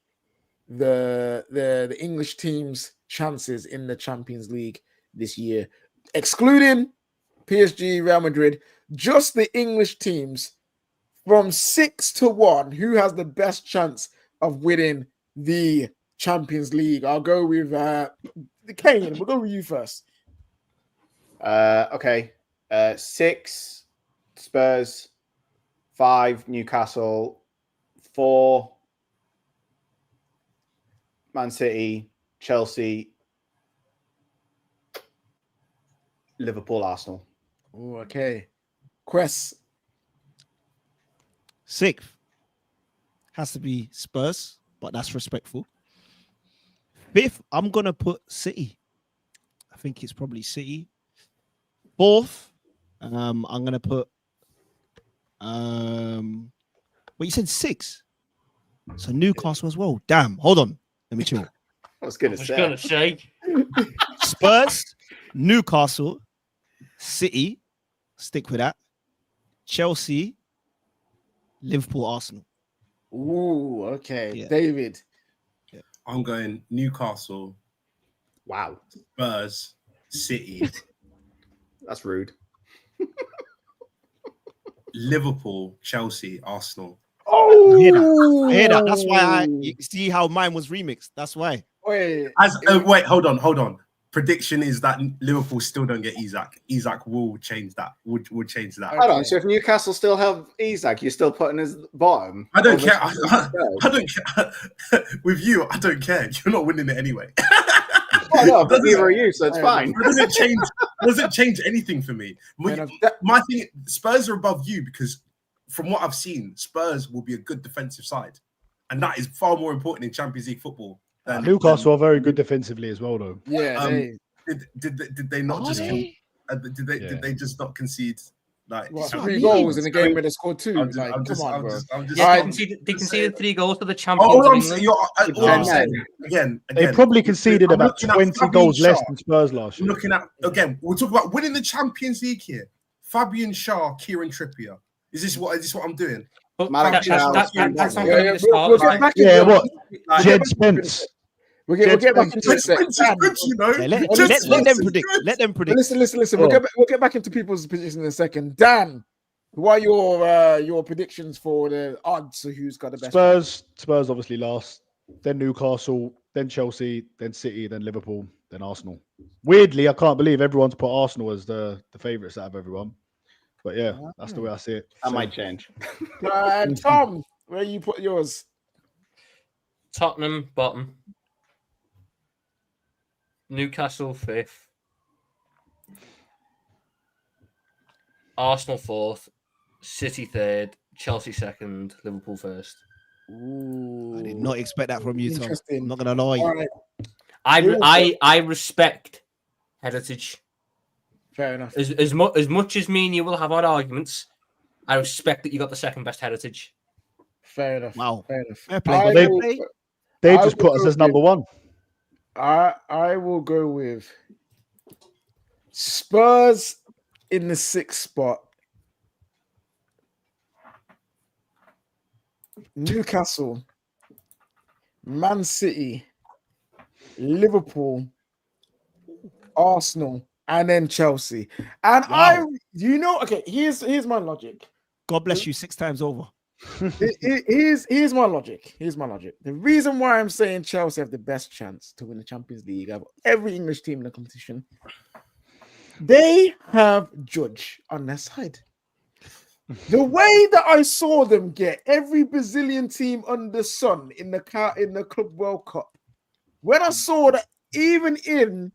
the English team's chances in the Champions League this year, excluding PSG, Real Madrid, just the English teams from 6 to 1. Who has the best chance of winning the Champions League? I'll go with Kane. We'll go with you first. Okay. 6 Spurs, 5 Newcastle, 4 Man City, Chelsea, Liverpool, Arsenal. Oh, okay. Quest. 6th has to be Spurs, but that's respectful. 5th, I'm gonna put City. I think it's probably City. 4th, I'm gonna put. Well, you said 6, so Newcastle as well. Damn, hold on, let me chill. I was going I to was say. going to say. Spurs, Newcastle, City, stick with that. Chelsea, Liverpool, Arsenal. Ooh, okay. Yeah. David. I'm going Newcastle, Wow. Spurs, City, That's rude. Liverpool, Chelsea, Arsenal. Oh, I hear that. That's why you see how mine was remixed. That's why. Wait. Wait, hold on. Prediction is that Liverpool still don't get Isak. Isak will change that. Would change that. Hold on. So if Newcastle still have Isak, you're still putting his bottom. I don't over care. Spurs? I don't care. With you, I don't care. You're not winning it anyway. Oh, no, but neither are you, so it's fine. It doesn't change anything for me. My thing, Spurs are above you because from what I've seen, Spurs will be a good defensive side, and that is far more important in Champions League football. Newcastle are very good defensively as well, though. Yeah. Did they not just did they just not concede like What, 3 goals in a game where they scored 2? I'm Come on, bro. Yeah, they conceded 3 goals to the champions. All I'm of saying, England. again, They probably conceded I'm about looking at 20 Fabian goals less Schär. than Spurs last I'm year. looking at again. We're talking about winning the Champions League here. Fabian Schär, Kieran Trippier. Is this what I'm doing? But Malik that's not Schär, going to Yeah, be the we'll start. get back Yeah, into what? Like, Jed Spence. We'll get back into it. Spence is good, you know. Yeah, let Spence them is predict. good. Let them predict. Listen. Oh. We'll get back into people's positions in a second. Dan, what are your predictions for the odds of who's got the best? Spurs obviously last, then Newcastle, then Chelsea, then City, then Liverpool, then Arsenal. Weirdly, I can't believe everyone's put Arsenal as the favourites out of everyone. But yeah, that's the way I see it. That might change. Tom, where you put yours? Tottenham bottom, Newcastle 5th, Arsenal 4th, City 3rd, Chelsea 2nd, Liverpool 1st. Ooh, I did not expect that from you, Tom. Interesting. I'm not gonna lie. All right, I respect heritage. fair enough. As much as me and you will have our arguments, I respect that you got the second best heritage. Fair enough. Wow. Fair enough. Fair play. I Fair will- play. They I just will put us go as number one. I will go with Spurs in the 6th spot. Newcastle, Man City, Liverpool, Arsenal, and then Chelsea. And Wow. okay, here's my logic. God bless you 6 times over. Here's my logic. Here's my logic. The reason why I'm saying Chelsea have the best chance to win the Champions League of every English team in the competition, they have Judge on their side. The way that I saw them get every Brazilian team under the sun in the Club World Cup, when I saw that even in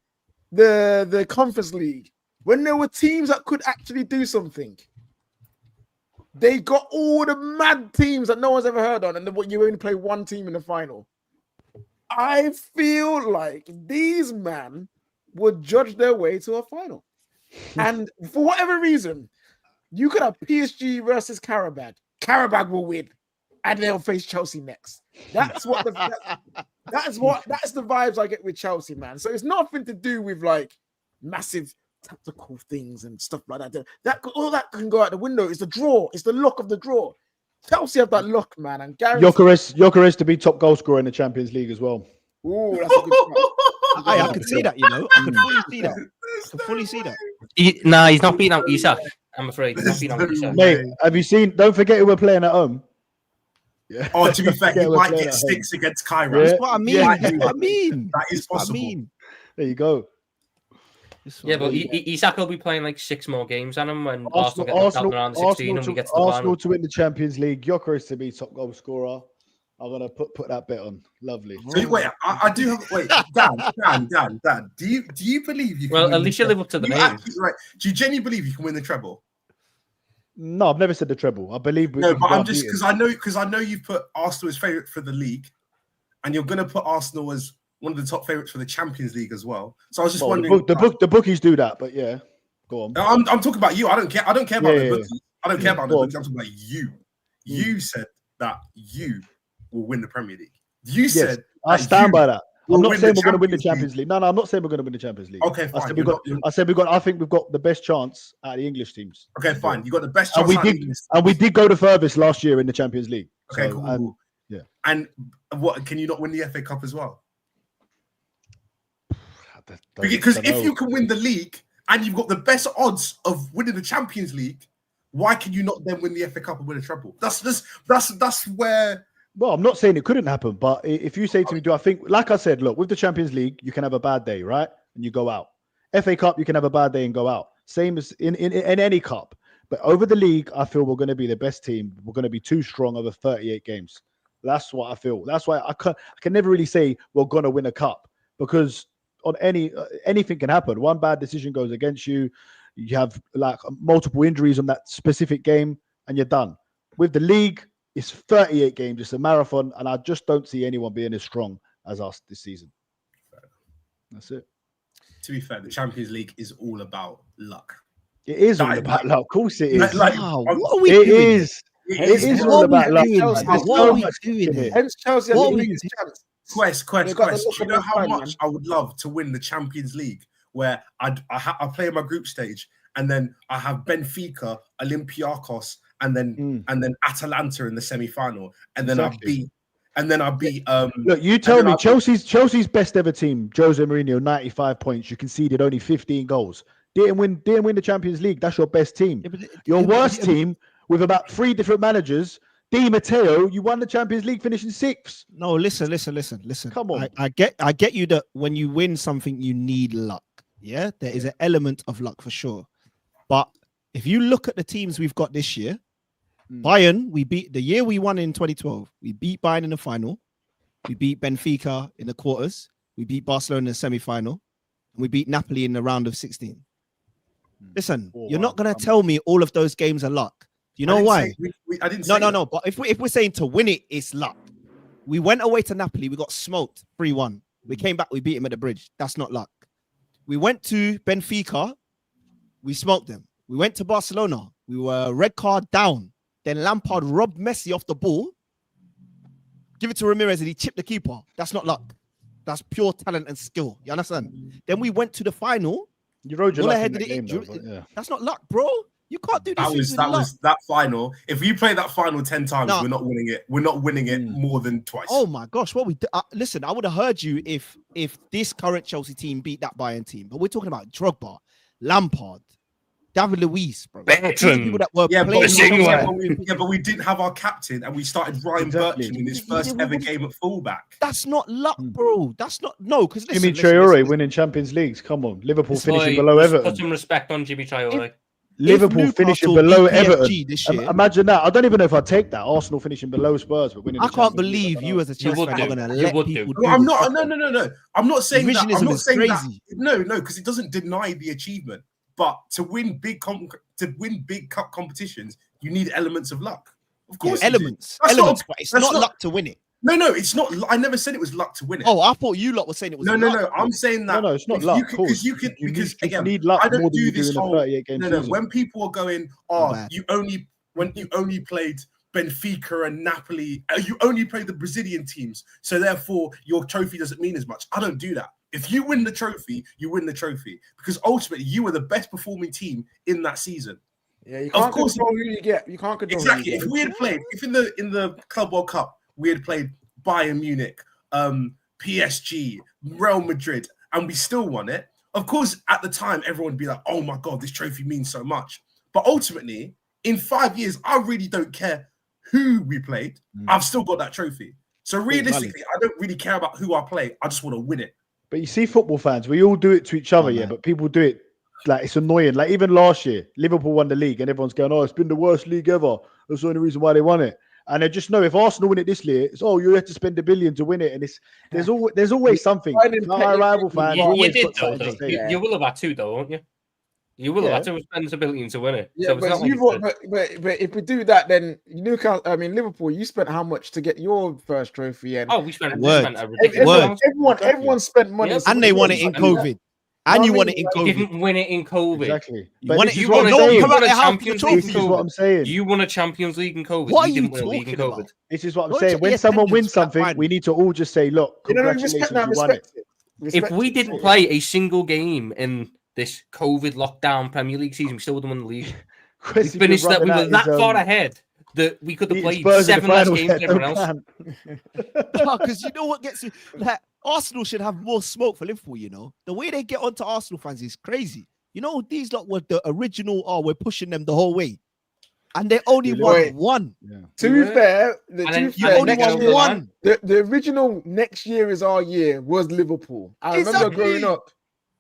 the Conference League, when there were teams that could actually do something, they got all the mad teams that no one's ever heard of, and then you only play one team in the final. I feel like these men would judge their way to a final. And for whatever reason, you could have PSG versus Karabag. Karabag will win, and they'll face Chelsea next. That's the vibes I get with Chelsea, man. So it's nothing to do with like massive tactical things and stuff like that. All that can go out the window. It's the draw. It's the luck of the draw. Chelsea have that luck, man. And Gyökeres to be top goal scorer in the Champions League as well. Ooh, that's a good point. I could see that, you know. I could fully see that. I could fully see that. He's not beating out Isak. I'm afraid he's not beating out Isak. Mate, have you seen? Don't forget who we're playing at home. Yeah. Oh, to be fair, he we're might playing get at home. 6 against Cairo. Yeah. That's what I mean. Yeah. That's what I mean. That is That's what I possible. mean. There you go. That's what Yeah, I but mean. Isak will be playing like 6 more games on him when Arsenal get knocked out around 16 and we get to the Arsenal final. to win the Champions League. Gyökeres to be top goal scorer. I'm gonna put that bet on. Lovely. So, wait, I do have. Wait, Dan. Do you believe you can? Well, win at the least you live up to the treble? name. Right. Do you genuinely believe you can win the treble? No, I've never said the treble. I believe. No, but I'm just because I know you've put Arsenal as favourite for the league, and you're gonna put Arsenal as one of the top favourites for the Champions League as well. So I was just wondering. The bookies do that, but yeah, go on. I'm talking about you. I don't care. I don't care about the bookies. I don't care about the Go on. bookies. I'm talking about you. You said that you will win the Premier League. You said I stand by that. I'm not win saying the we're going to win the Champions Champions League. No, I'm not saying we're going to win the Champions League. Okay, I fine. said You're we got. not- you're- I said we got. I think we've got the best chance out of the English teams. Okay, fine. You got the best And chance. we out of did. the- And we did go the furthest last year in the Champions League. Okay, So, cool. and- cool. yeah. And what can you not win the FA Cup as well? Because if you can win the league and you've got the best odds of winning the Champions League, why can you not then win the FA Cup and win a treble? That's where. Well, I'm not saying it couldn't happen, but if you say to me, do I think, like I said, look, with the Champions League, you can have a bad day, right? And you go out. FA Cup, you can have a bad day and go out. Same as in any cup. But over the league, I feel we're going to be the best team. We're going to be too strong over 38 games. That's what I feel. That's why I can never really say we're going to win a cup, because on anything can happen. One bad decision goes against you. You have like multiple injuries on that specific game and you're done. With the league, it's 38 games. It's a marathon, and I just don't see anyone being as strong as us this season. That's it. To be fair, the Champions League is all about luck. It is all about luck. Of course it is. Wow, what are we It doing? is. It is all about luck. There's What so are we much doing in here? it. Hence Chelsea What has the are we biggest chance. Quest. They've got the Do look you on know their how side, much man. I would love to win the Champions League, where I play in my group stage, and then I have Benfica, Olympiacos, and then Atalanta in the semi-final, and then Exactly. I beat. Look, you tell me Chelsea's best ever team, Jose Mourinho, 95 points. You conceded only 15 goals. Didn't win the Champions League. That's your best team. Your worst team with about 3 different managers. Di Matteo, you won the Champions League, finishing 6th. No, listen. Come on. I get you that when you win something, you need luck. Yeah, there is an element of luck for sure. But if you look at the teams we've got this year, Bayern, we beat the year we won in 2012. We beat Bayern in the final. We beat Benfica in the quarters. We beat Barcelona in the semi-final. And we beat Napoli in the round of 16. Listen, you're not going to tell me all of those games are luck. Do you know why? I didn't say No. But if we're saying to win it, it's luck. We went away to Napoli. We got smoked 3-1. We came back. We beat him at the bridge. That's not luck. We went to Benfica. We smoked them. We went to Barcelona. We were red card down. Then Lampard robbed Messi off the ball. Give it to Ramirez and he chipped the keeper. That's not luck. That's pure talent and skill. You understand? Then we went to the final. You rode your Muller luck in headed that it game, in. though, but yeah. That's not luck, bro. You can't do this. That final. If you play that final 10 times, No. we're not winning it. We're not winning it more than twice. Oh my gosh, what we do? Listen, I would have heard you if this current Chelsea team beat that Bayern team, but we're talking about Drogba, Lampard, David Luiz, bro. These are people that were playing. But we didn't have our captain, and we started Ryan Bertrand in his first ever game at fullback. That's not luck, bro. That's not because Jimmy Traore winning Champions Leagues. Come on, Liverpool finishing below Everton. Put some respect on Jimmy Traore. Liverpool finishing below Everton. This year, imagine that. I don't even know if I'd take that. Arsenal finishing below Spurs, but winning. I can't believe you as a Chelsea fan are going to let people. No, I'm not. No. I'm not saying that. I'm not saying crazy. that. No, because it doesn't deny the achievement. But to win big cup competitions, you need elements of luck. Of course, elements. But it's not luck to win it. No, it's not. I never said it was luck to win it. Oh, I thought you lot were saying it was. No. I'm saying that. No, it's not luck. Because you need luck I don't more than do you do this in a whole. 38 game No. season. When people are going, you only played Benfica and Napoli. You only played the Brazilian teams, so therefore your trophy doesn't mean as much. I don't do that. If you win the trophy, you win the trophy because ultimately you were the best performing team in that season. Yeah, you can't control who you get. You can't control exactly. Who you If we had played, if in the Club World Cup we had played Bayern Munich, PSG, Real Madrid, and we still won it. Of course, at the time, everyone would be like, "Oh my god, this trophy means so much." But ultimately, in 5 years, I really don't care who we played. I've still got that trophy. So realistically, I don't really care about who I play. I just want to win it. But you see, football fans, we all do it to each other, yeah. But people do it like it's annoying. Like even last year, Liverpool won the league, and everyone's going, "Oh, it's been the worst league ever." That's the only reason why they won it. And they just know if Arsenal win it this year, it's you have to spend $1 billion to win it, and there's always something. Our rival fans, you did though. You will have had to though, won't you? You will have had to spend $1 billion to win it. Yeah, so but if we do that, then Liverpool, you spent how much to get your first trophy? And we spent a ridiculous everyone spent money, and they won it in COVID. And No, you I won mean, it in like, You COVID. didn't win it in COVID. Exactly. You But won this it. is You what won I'm a, No one saying. you come won out a their house with Champions a League in This is what I'm COVID. saying. You won a Champions League in COVID. What We are you didn't win a league in talking about? COVID. This is what I'm Go saying. check When the someone attendance wins for that something, final. we need to all just say, "Look, You know, respect congratulations, now, you won it." respect it. If Respect we it. didn't play a single game in this COVID lockdown Premier League season, we still would have won the league. We Chrissy been finished that. We rubbing were out that his, far ahead that we could have beating played Spurs in the 7 less final. games than everyone else. Because you know what gets you, like, Arsenal should have more smoke for Liverpool, you know. The way they get onto Arsenal fans is crazy. You know, these lot were the original, we're pushing them the whole way. And they only won Wait. one. To You be were. fair, And then You only next won year- one. the original next year is our year was Liverpool. I remember Exactly. growing up,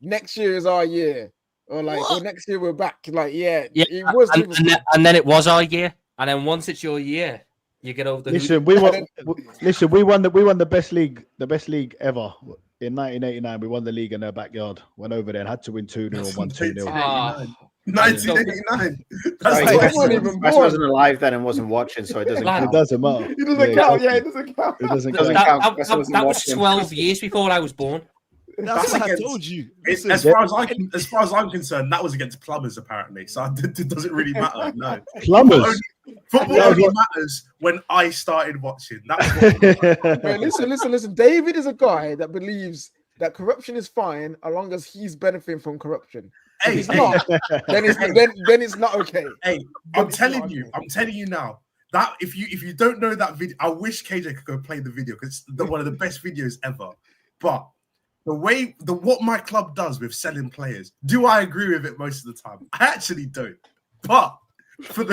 next year is our year. Or like, or What? next year we're back. Like, yeah, Yeah, it was and, Liverpool. and then it was our year. And then once it's your year, you get over the Listen, we won. Listen, we won the best league ever in 1989. We won the league in their backyard. Went over there and had to win 2-0 and won 2-0. 1989. That's Sorry, I like, wasn't even Wes born. wasn't alive then and wasn't watching, so it doesn't Lad, It count. doesn't matter. It doesn't count. Yeah, it doesn't count. It doesn't Doesn't count. count. Wes wasn't that was watching. 12 years before I was born. That's what I against- told you. As Listen, far as I'm concerned, that was against plumbers apparently. So it doesn't really matter. No, Plumbers. football Yeah, only what- matters when I started watching. That's what Wait, listen. David is a guy that believes that corruption is fine as long as he's benefiting from corruption. If Hey, he's hey, not, then it's not okay. hey, Then I'm it's telling not you, okay. I'm telling you now that if you don't know that video, I wish KJ could go play the video because it's one of the best videos ever. But what my club does with selling players, do I agree with it most of the time? I actually don't. But for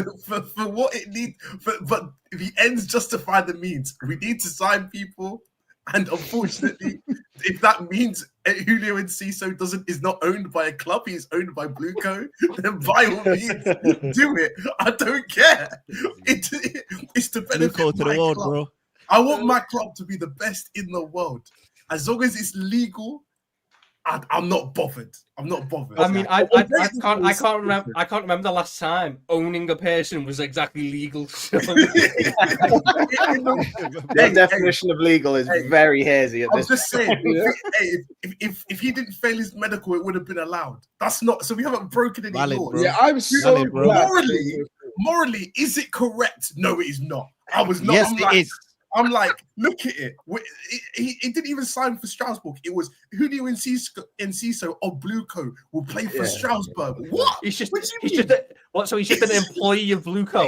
what it needs, but the ends justify the means. We need to sign people, and unfortunately, if that means Julio Enciso is not owned by a club, he's owned by Blueco, then by all means do it. I don't care. It's to benefit Blueco to my the world, club. bro. I want my club to be the best in the world. As long as it's legal, I'm not bothered. I'm not bothered. I mean, I can't remember the last time owning a person was exactly legal. So. The definition of legal is very hazy at I'm this just point. saying, if he didn't fail his medical, it would have been allowed. That's not. So we haven't broken any Valid, laws. bro. Yeah, I'm so Valid, bro. glad. Morally, is it correct? No, it is not. I was not. Yes, I'm it like, is. I'm like, look at it. He didn't even sign for Strasbourg. It was Julio Enciso or Blueco will play for Strasbourg. What? He's just What do you he's mean? just what? So he's just an employee of Blueco.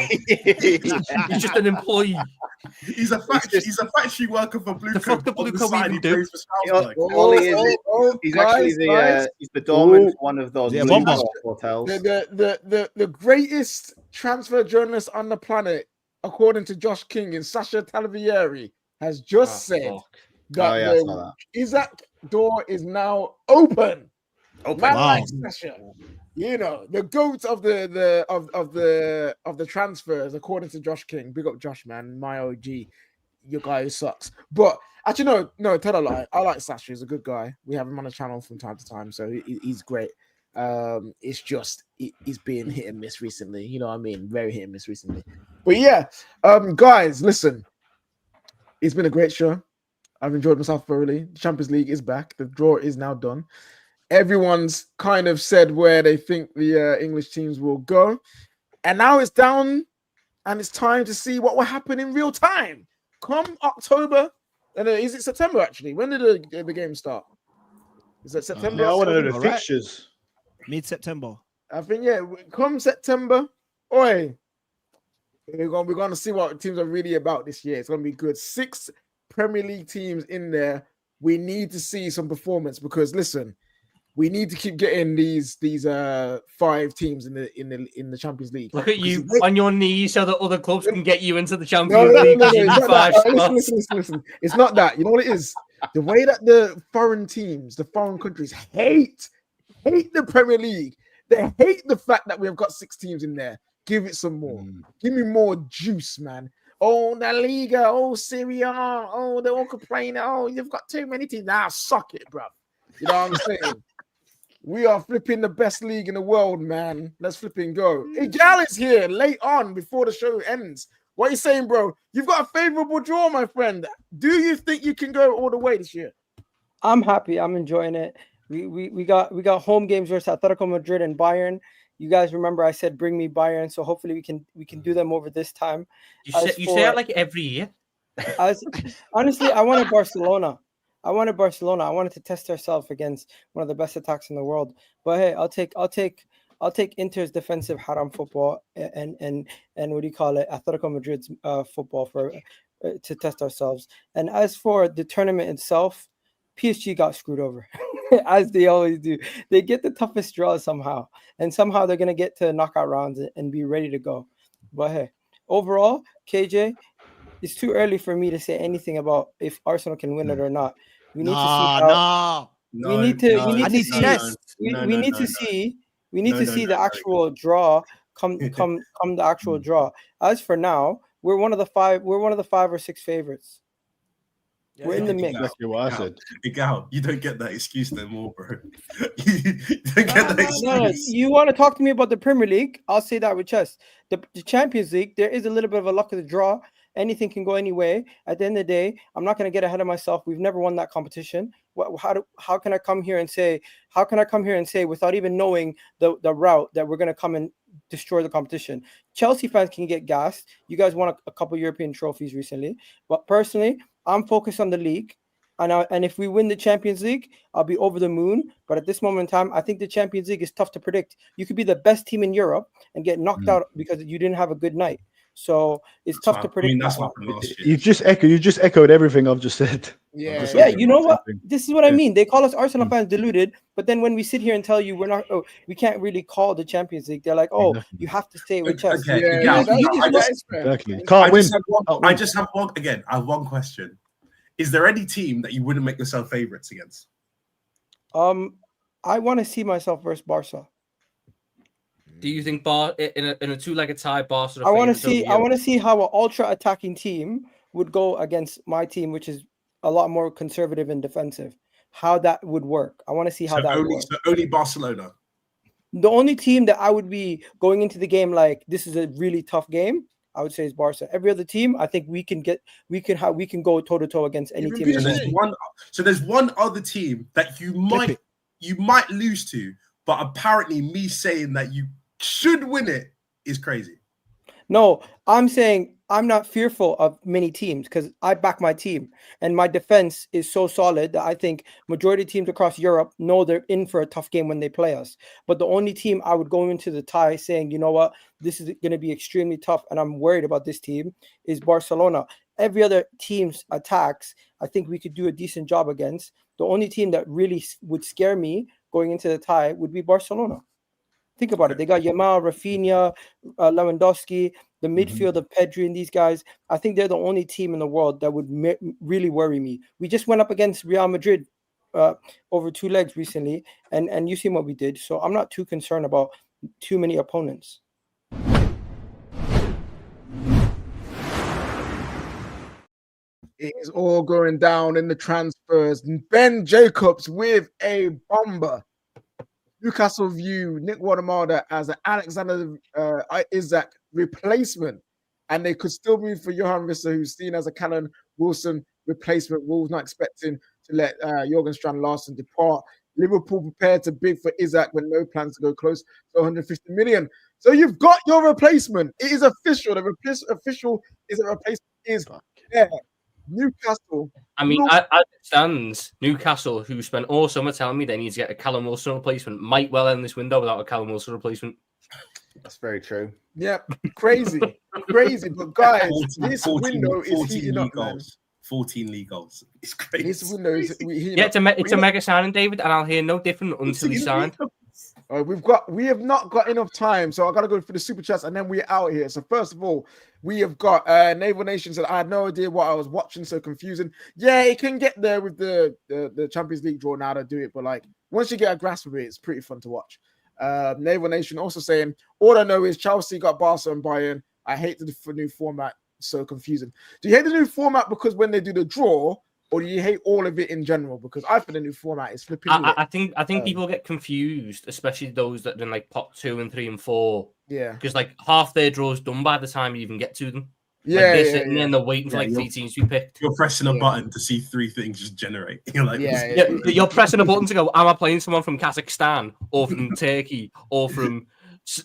He's just an employee. He's a factory worker for Blueco. The fuck did On the Blueco side, even he do? plays for Strasbourg. All he is, he's actually he's the doorman for one of those Yeah, League Bomba. hotels. The greatest transfer journalist on the planet, according to Josh King and Sasha Talavieri, has just said that I saw that. the Isaac door is now open. Man Wow. like Sasha, you know, the goat of the transfers, according to Josh King. Big up Josh, man, my OG. Your guy who sucks. But actually, no, tell a lie. I like Sasha. He's a good guy. We have him on the channel from time to time, so he's great. It's just he's been hit and miss recently. You know what I mean? Very hit and miss recently. But yeah, guys, listen. It's been a great show. I've enjoyed myself thoroughly. The Champions League is back. The draw is now done. Everyone's kind of said where they think the English teams will go. And now it's down and it's time to see what will happen in real time. Come October. And is it September actually? When did the game start? Is it September? Yeah, I want to know the All right. fixtures. Mid-September. I think, yeah, come September. Oi. We're going to see what teams are really about this year. It's going to be good. 6 Premier League teams in there. We need to see some performance because, listen, we need to keep getting these 5 teams in the Champions League. Look at you on your knees so that other clubs can get you into the No, Champions no, League. no, You it's need not that. 5 spots. Listen. It's not that. You know what it is? The way that the foreign teams, the foreign countries hate the Premier League. They hate the fact that we have got 6 teams in there. Give it some more. Give me more juice, man. Oh, La Liga. Oh, Serie A. Oh, they're all complaining. Oh, you've got too many teams. Nah, suck it, bro. You know what I'm saying? We are flipping the best league in the world, man. Let's flipping go. Hey, Gal is here late on before the show ends. What are you saying, bro? You've got a favorable draw, my friend. Do you think you can go all the way this year? I'm happy. I'm enjoying it. We got home games versus Atletico Madrid and Bayern. You guys remember I said bring me Bayern, so hopefully we can do them over this time. You say that like every year. Honestly, I wanted Barcelona. I wanted to test ourselves against one of the best attacks in the world. But hey, I'll take Inter's defensive haram football and what do you call it, Atletico Madrid's football for to test ourselves. And as for the tournament itself, PSG got screwed over, as they always do. They get the toughest draw somehow, and somehow they're gonna get to knockout rounds and be ready to go. But hey, overall, KJ, it's too early for me to say anything about if Arsenal can win it or not. We need to see how. We need to see the actual draw come the actual draw. As for now, we're one of the 5 or 6 favorites. We're in the mix. Exactly what I said. Igal, you don't get that excuse no more, bro. You don't get that excuse. No. You want to talk to me about the Premier League? I'll say that with chest. The Champions League, there is a little bit of a luck of the draw. Anything can go any way. At the end of the day, I'm not going to get ahead of myself. We've never won that competition. How can I come here and say without even knowing the route that we're going to come and destroy the competition? Chelsea fans can get gassed. You guys won a couple European trophies recently, but personally, I'm focused on the league. And if we win the Champions League, I'll be over the moon. But at this moment in time, I think the Champions League is tough to predict. You could be the best team in Europe and get knocked out because you didn't have a good night. So it's tough to predict. That's what happened last year. You just echoed everything I've just said. Yeah. You know what? This is what I mean. They call us Arsenal fans deluded, but then when we sit here and tell you we can't really call the Champions League, they're like, you have to stay with Chelsea. Okay. Exactly. Can't win. I just have one. Again, I have one question. Is there any team that you wouldn't make yourself favorites against? I want to see myself versus Barca. Do you think in a two-legged tie, Barca? I want to see how an ultra-attacking team would go against my team, which is a lot more conservative and defensive. How that would work. I want to see how that would work. So only Barcelona. The only team that I would be going into the game like this is a really tough game, I would say is Barca. Every other team, I think we can go toe-to-toe against any team. So there's one other team that you might lose to, but apparently me saying that you should win it is crazy. No, I'm saying I'm not fearful of many teams because I back my team and my defense is so solid that I think majority of teams across Europe know they're in for a tough game when they play us. But the only team I would go into the tie saying, you know what, this is going to be extremely tough and I'm worried about this team is Barcelona. Every other team's attacks, I think we could do a decent job against. The only team that really would scare me going into the tie would be Barcelona. Think about it. They got Yamal, Rafinha, Lewandowski, the midfield of Pedri and these guys. I think they're the only team in the world that would really worry me. We just went up against Real Madrid over 2 legs recently, and you seen what we did. So I'm not too concerned about too many opponents. It is all going down in the transfers. Ben Jacobs with a bomber. Newcastle view Nick Wadamada as an Alexander Isak replacement, and they could still move for Johan Visser, who's seen as a Callum Wilson replacement. Wolves not expecting to let Jurgen Strand-Larsen depart. Liverpool prepared to bid for Isak with no plans to go close to 150 million. So you've got your replacement. It is official. The official is a replacement is there. Newcastle. I mean, as it stands, Newcastle, who spent all summer telling me they need to get a Callum Wilson replacement, might well end this window without a Callum Wilson replacement. That's very true. Yeah, crazy. But guys, this window is heating up, man. 14 league goals. It's crazy. This window is heating up. It's a mega signing, David, and I'll hear no different until he's signed. We have not got enough time, so I gotta go for the super chats and then we're out here. So first of all, we have got Naval Nation said I had no idea what I was watching, so confusing. Yeah, it can get there with the Champions League draw now to do it, but like once you get a grasp of it, it's pretty fun to watch. Naval Nation also saying all I know is Chelsea got Barca and Bayern. I hate the new format, so confusing. Do you hate the new format because when they do the draw? Or do you hate all of it in general? Because I think the new format is flipping. I think people get confused, especially those that are in like pot 2 and 3 and 4. Yeah. Because like half their draws done by the time you even get to them. They're sitting there and they're waiting for Yeah, like 3 teams to be picked. You're pressing a button to see 3 things just generate. You're like, You're pressing a button to go, am I playing someone from Kazakhstan or from Turkey or from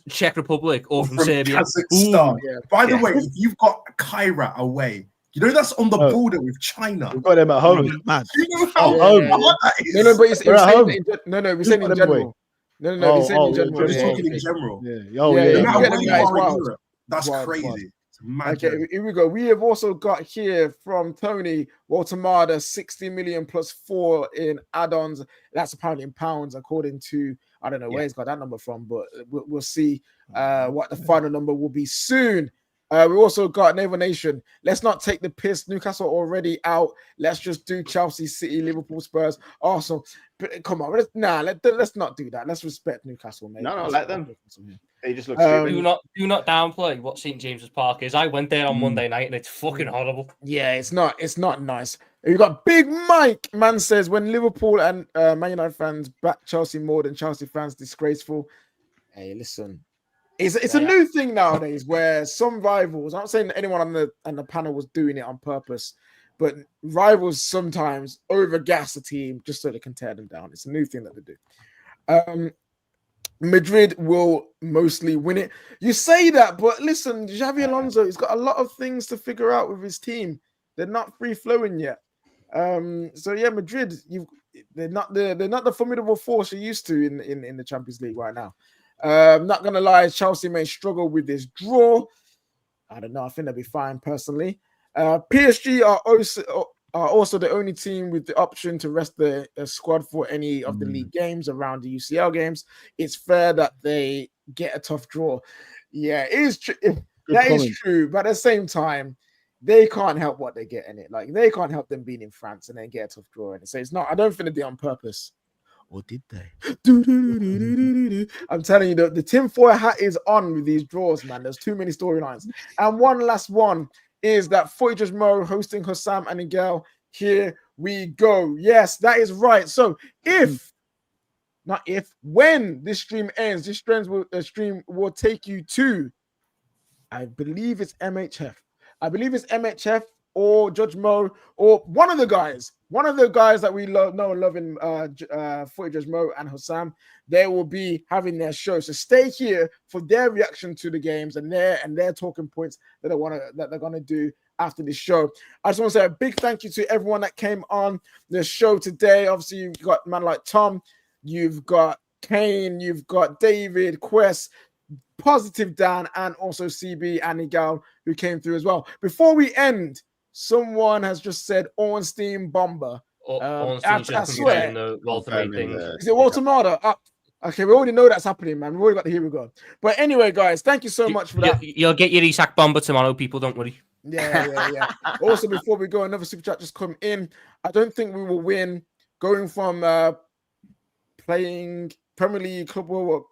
Czech Republic or from Serbia? Kazakhstan. By the way, if you've got Kairat away, you know that's on the border with China. We've got them at home. Do you know how home. hard that is? No, but it's We're at home. we're saying in general. No, we're saying in general. We're talking in general. Yeah. You know how Yeah, well you yeah, it's are in wild. Europe? That's Wild. crazy. It's mad. Okay, here we go. We have also got here from Tony Waltamada 60 million plus 4 in add-ons. That's apparently in pounds, according to, I don't know where he's got that number from, but we'll see what the final number will be soon. We also got Naval Nation. Let's not take the piss. Newcastle already out. Let's just do Chelsea, City, Liverpool, Spurs, Arsenal. But come on, let's not do that. Let's respect Newcastle, mate. No, let them. They just look Do stupid. not downplay what St James's Park is. I went there on Monday night and it's fucking horrible. Yeah, it's not nice. You got Big Mike. Man says when Liverpool and Man United fans back Chelsea more than Chelsea fans, disgraceful. Hey, listen. It's a new thing nowadays where some rivals, I'm not saying anyone on the panel was doing it on purpose, but rivals sometimes overgas the team just so they can tear them down. It's a new thing that they do. Madrid will mostly win it. You say that, but listen, Xavi Alonso, he's got a lot of things to figure out with his team. They're not free flowing yet. So yeah, Madrid, they're not the formidable force you're used to in the Champions League right now. Not gonna lie, Chelsea may struggle with this draw. I don't know. I think they'll be fine personally. PSG are also the only team with the option to rest the squad for any of the league games around the UCL games. It's fair that they get a tough draw. Yeah, it is true. That is true, but at the same time, they can't help what they get in it. Like they can't help them being in France and then get a tough draw in it. So it's not. I don't think they did it on purpose. Or did they? I'm telling you, the tinfoil hat is on with these draws, man. There's too many storylines. And one last one is that Footage Mo hosting Hussam and Miguel. Here we go. Yes, that is right. So when this stream ends, this stream will take you to, I believe it's MHF. Or Judge Mo, or one of the guys that we know and love in Footy Judge Mo and Hussam. They will be having their show. So stay here for their reaction to the games and their talking points that they're gonna do after this show. I just want to say a big thank you to everyone that came on the show today. Obviously, you've got a man like Tom, you've got Kane, you've got David, Quest, Positive Dan, and also CB and Igal who came through as well. Before we end, someone has just said Ornstein Bomber. I swear. Is it Walter Marder? Okay, we already know that's happening, man. We've already got the here we go. But anyway, guys, thank you so much for that. You'll get your Isak Bomber tomorrow, people. Don't worry. Yeah. Also, before we go, another super chat just come in. I don't think we will win. Going from playing Premier League Club World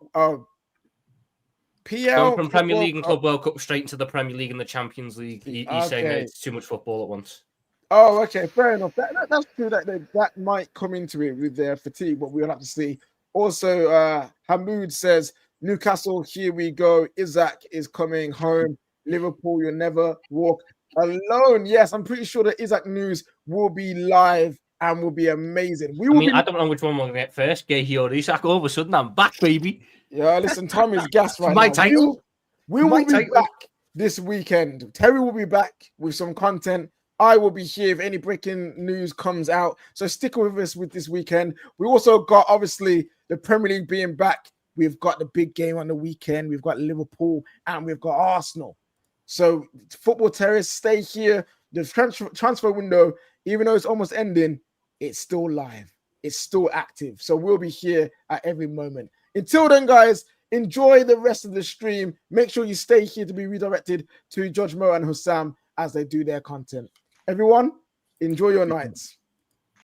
PL. Going from Premier League and Club World Cup straight into the Premier League and the Champions League. He's saying that it's too much football at once. Oh, okay, fair enough. That's true. That might come into it with their fatigue, but we'll have to see. Also, Hamoud says Newcastle, here we go. Isaac is coming home. Liverpool, you'll never walk alone. Yes, I'm pretty sure the Isaac news will be live and will be amazing. I don't know which one we'll get first. Gay or Isaac. All of a sudden, I'm back, baby. Yeah, listen, Tommy's gas right my now. Title. We will be back this weekend. Terry will be back with some content. I will be here if any breaking news comes out. So stick with us with this weekend. We also got, obviously, the Premier League being back. We've got the big game on the weekend. We've got Liverpool and we've got Arsenal. So Football Terrace, stay here. The transfer window, even though it's almost ending, it's still live. It's still active. So we'll be here at every moment. Until then, guys, enjoy the rest of the stream. Make sure you stay here to be redirected to Judge Mo and Hussam as they do their content. Everyone, enjoy your nights.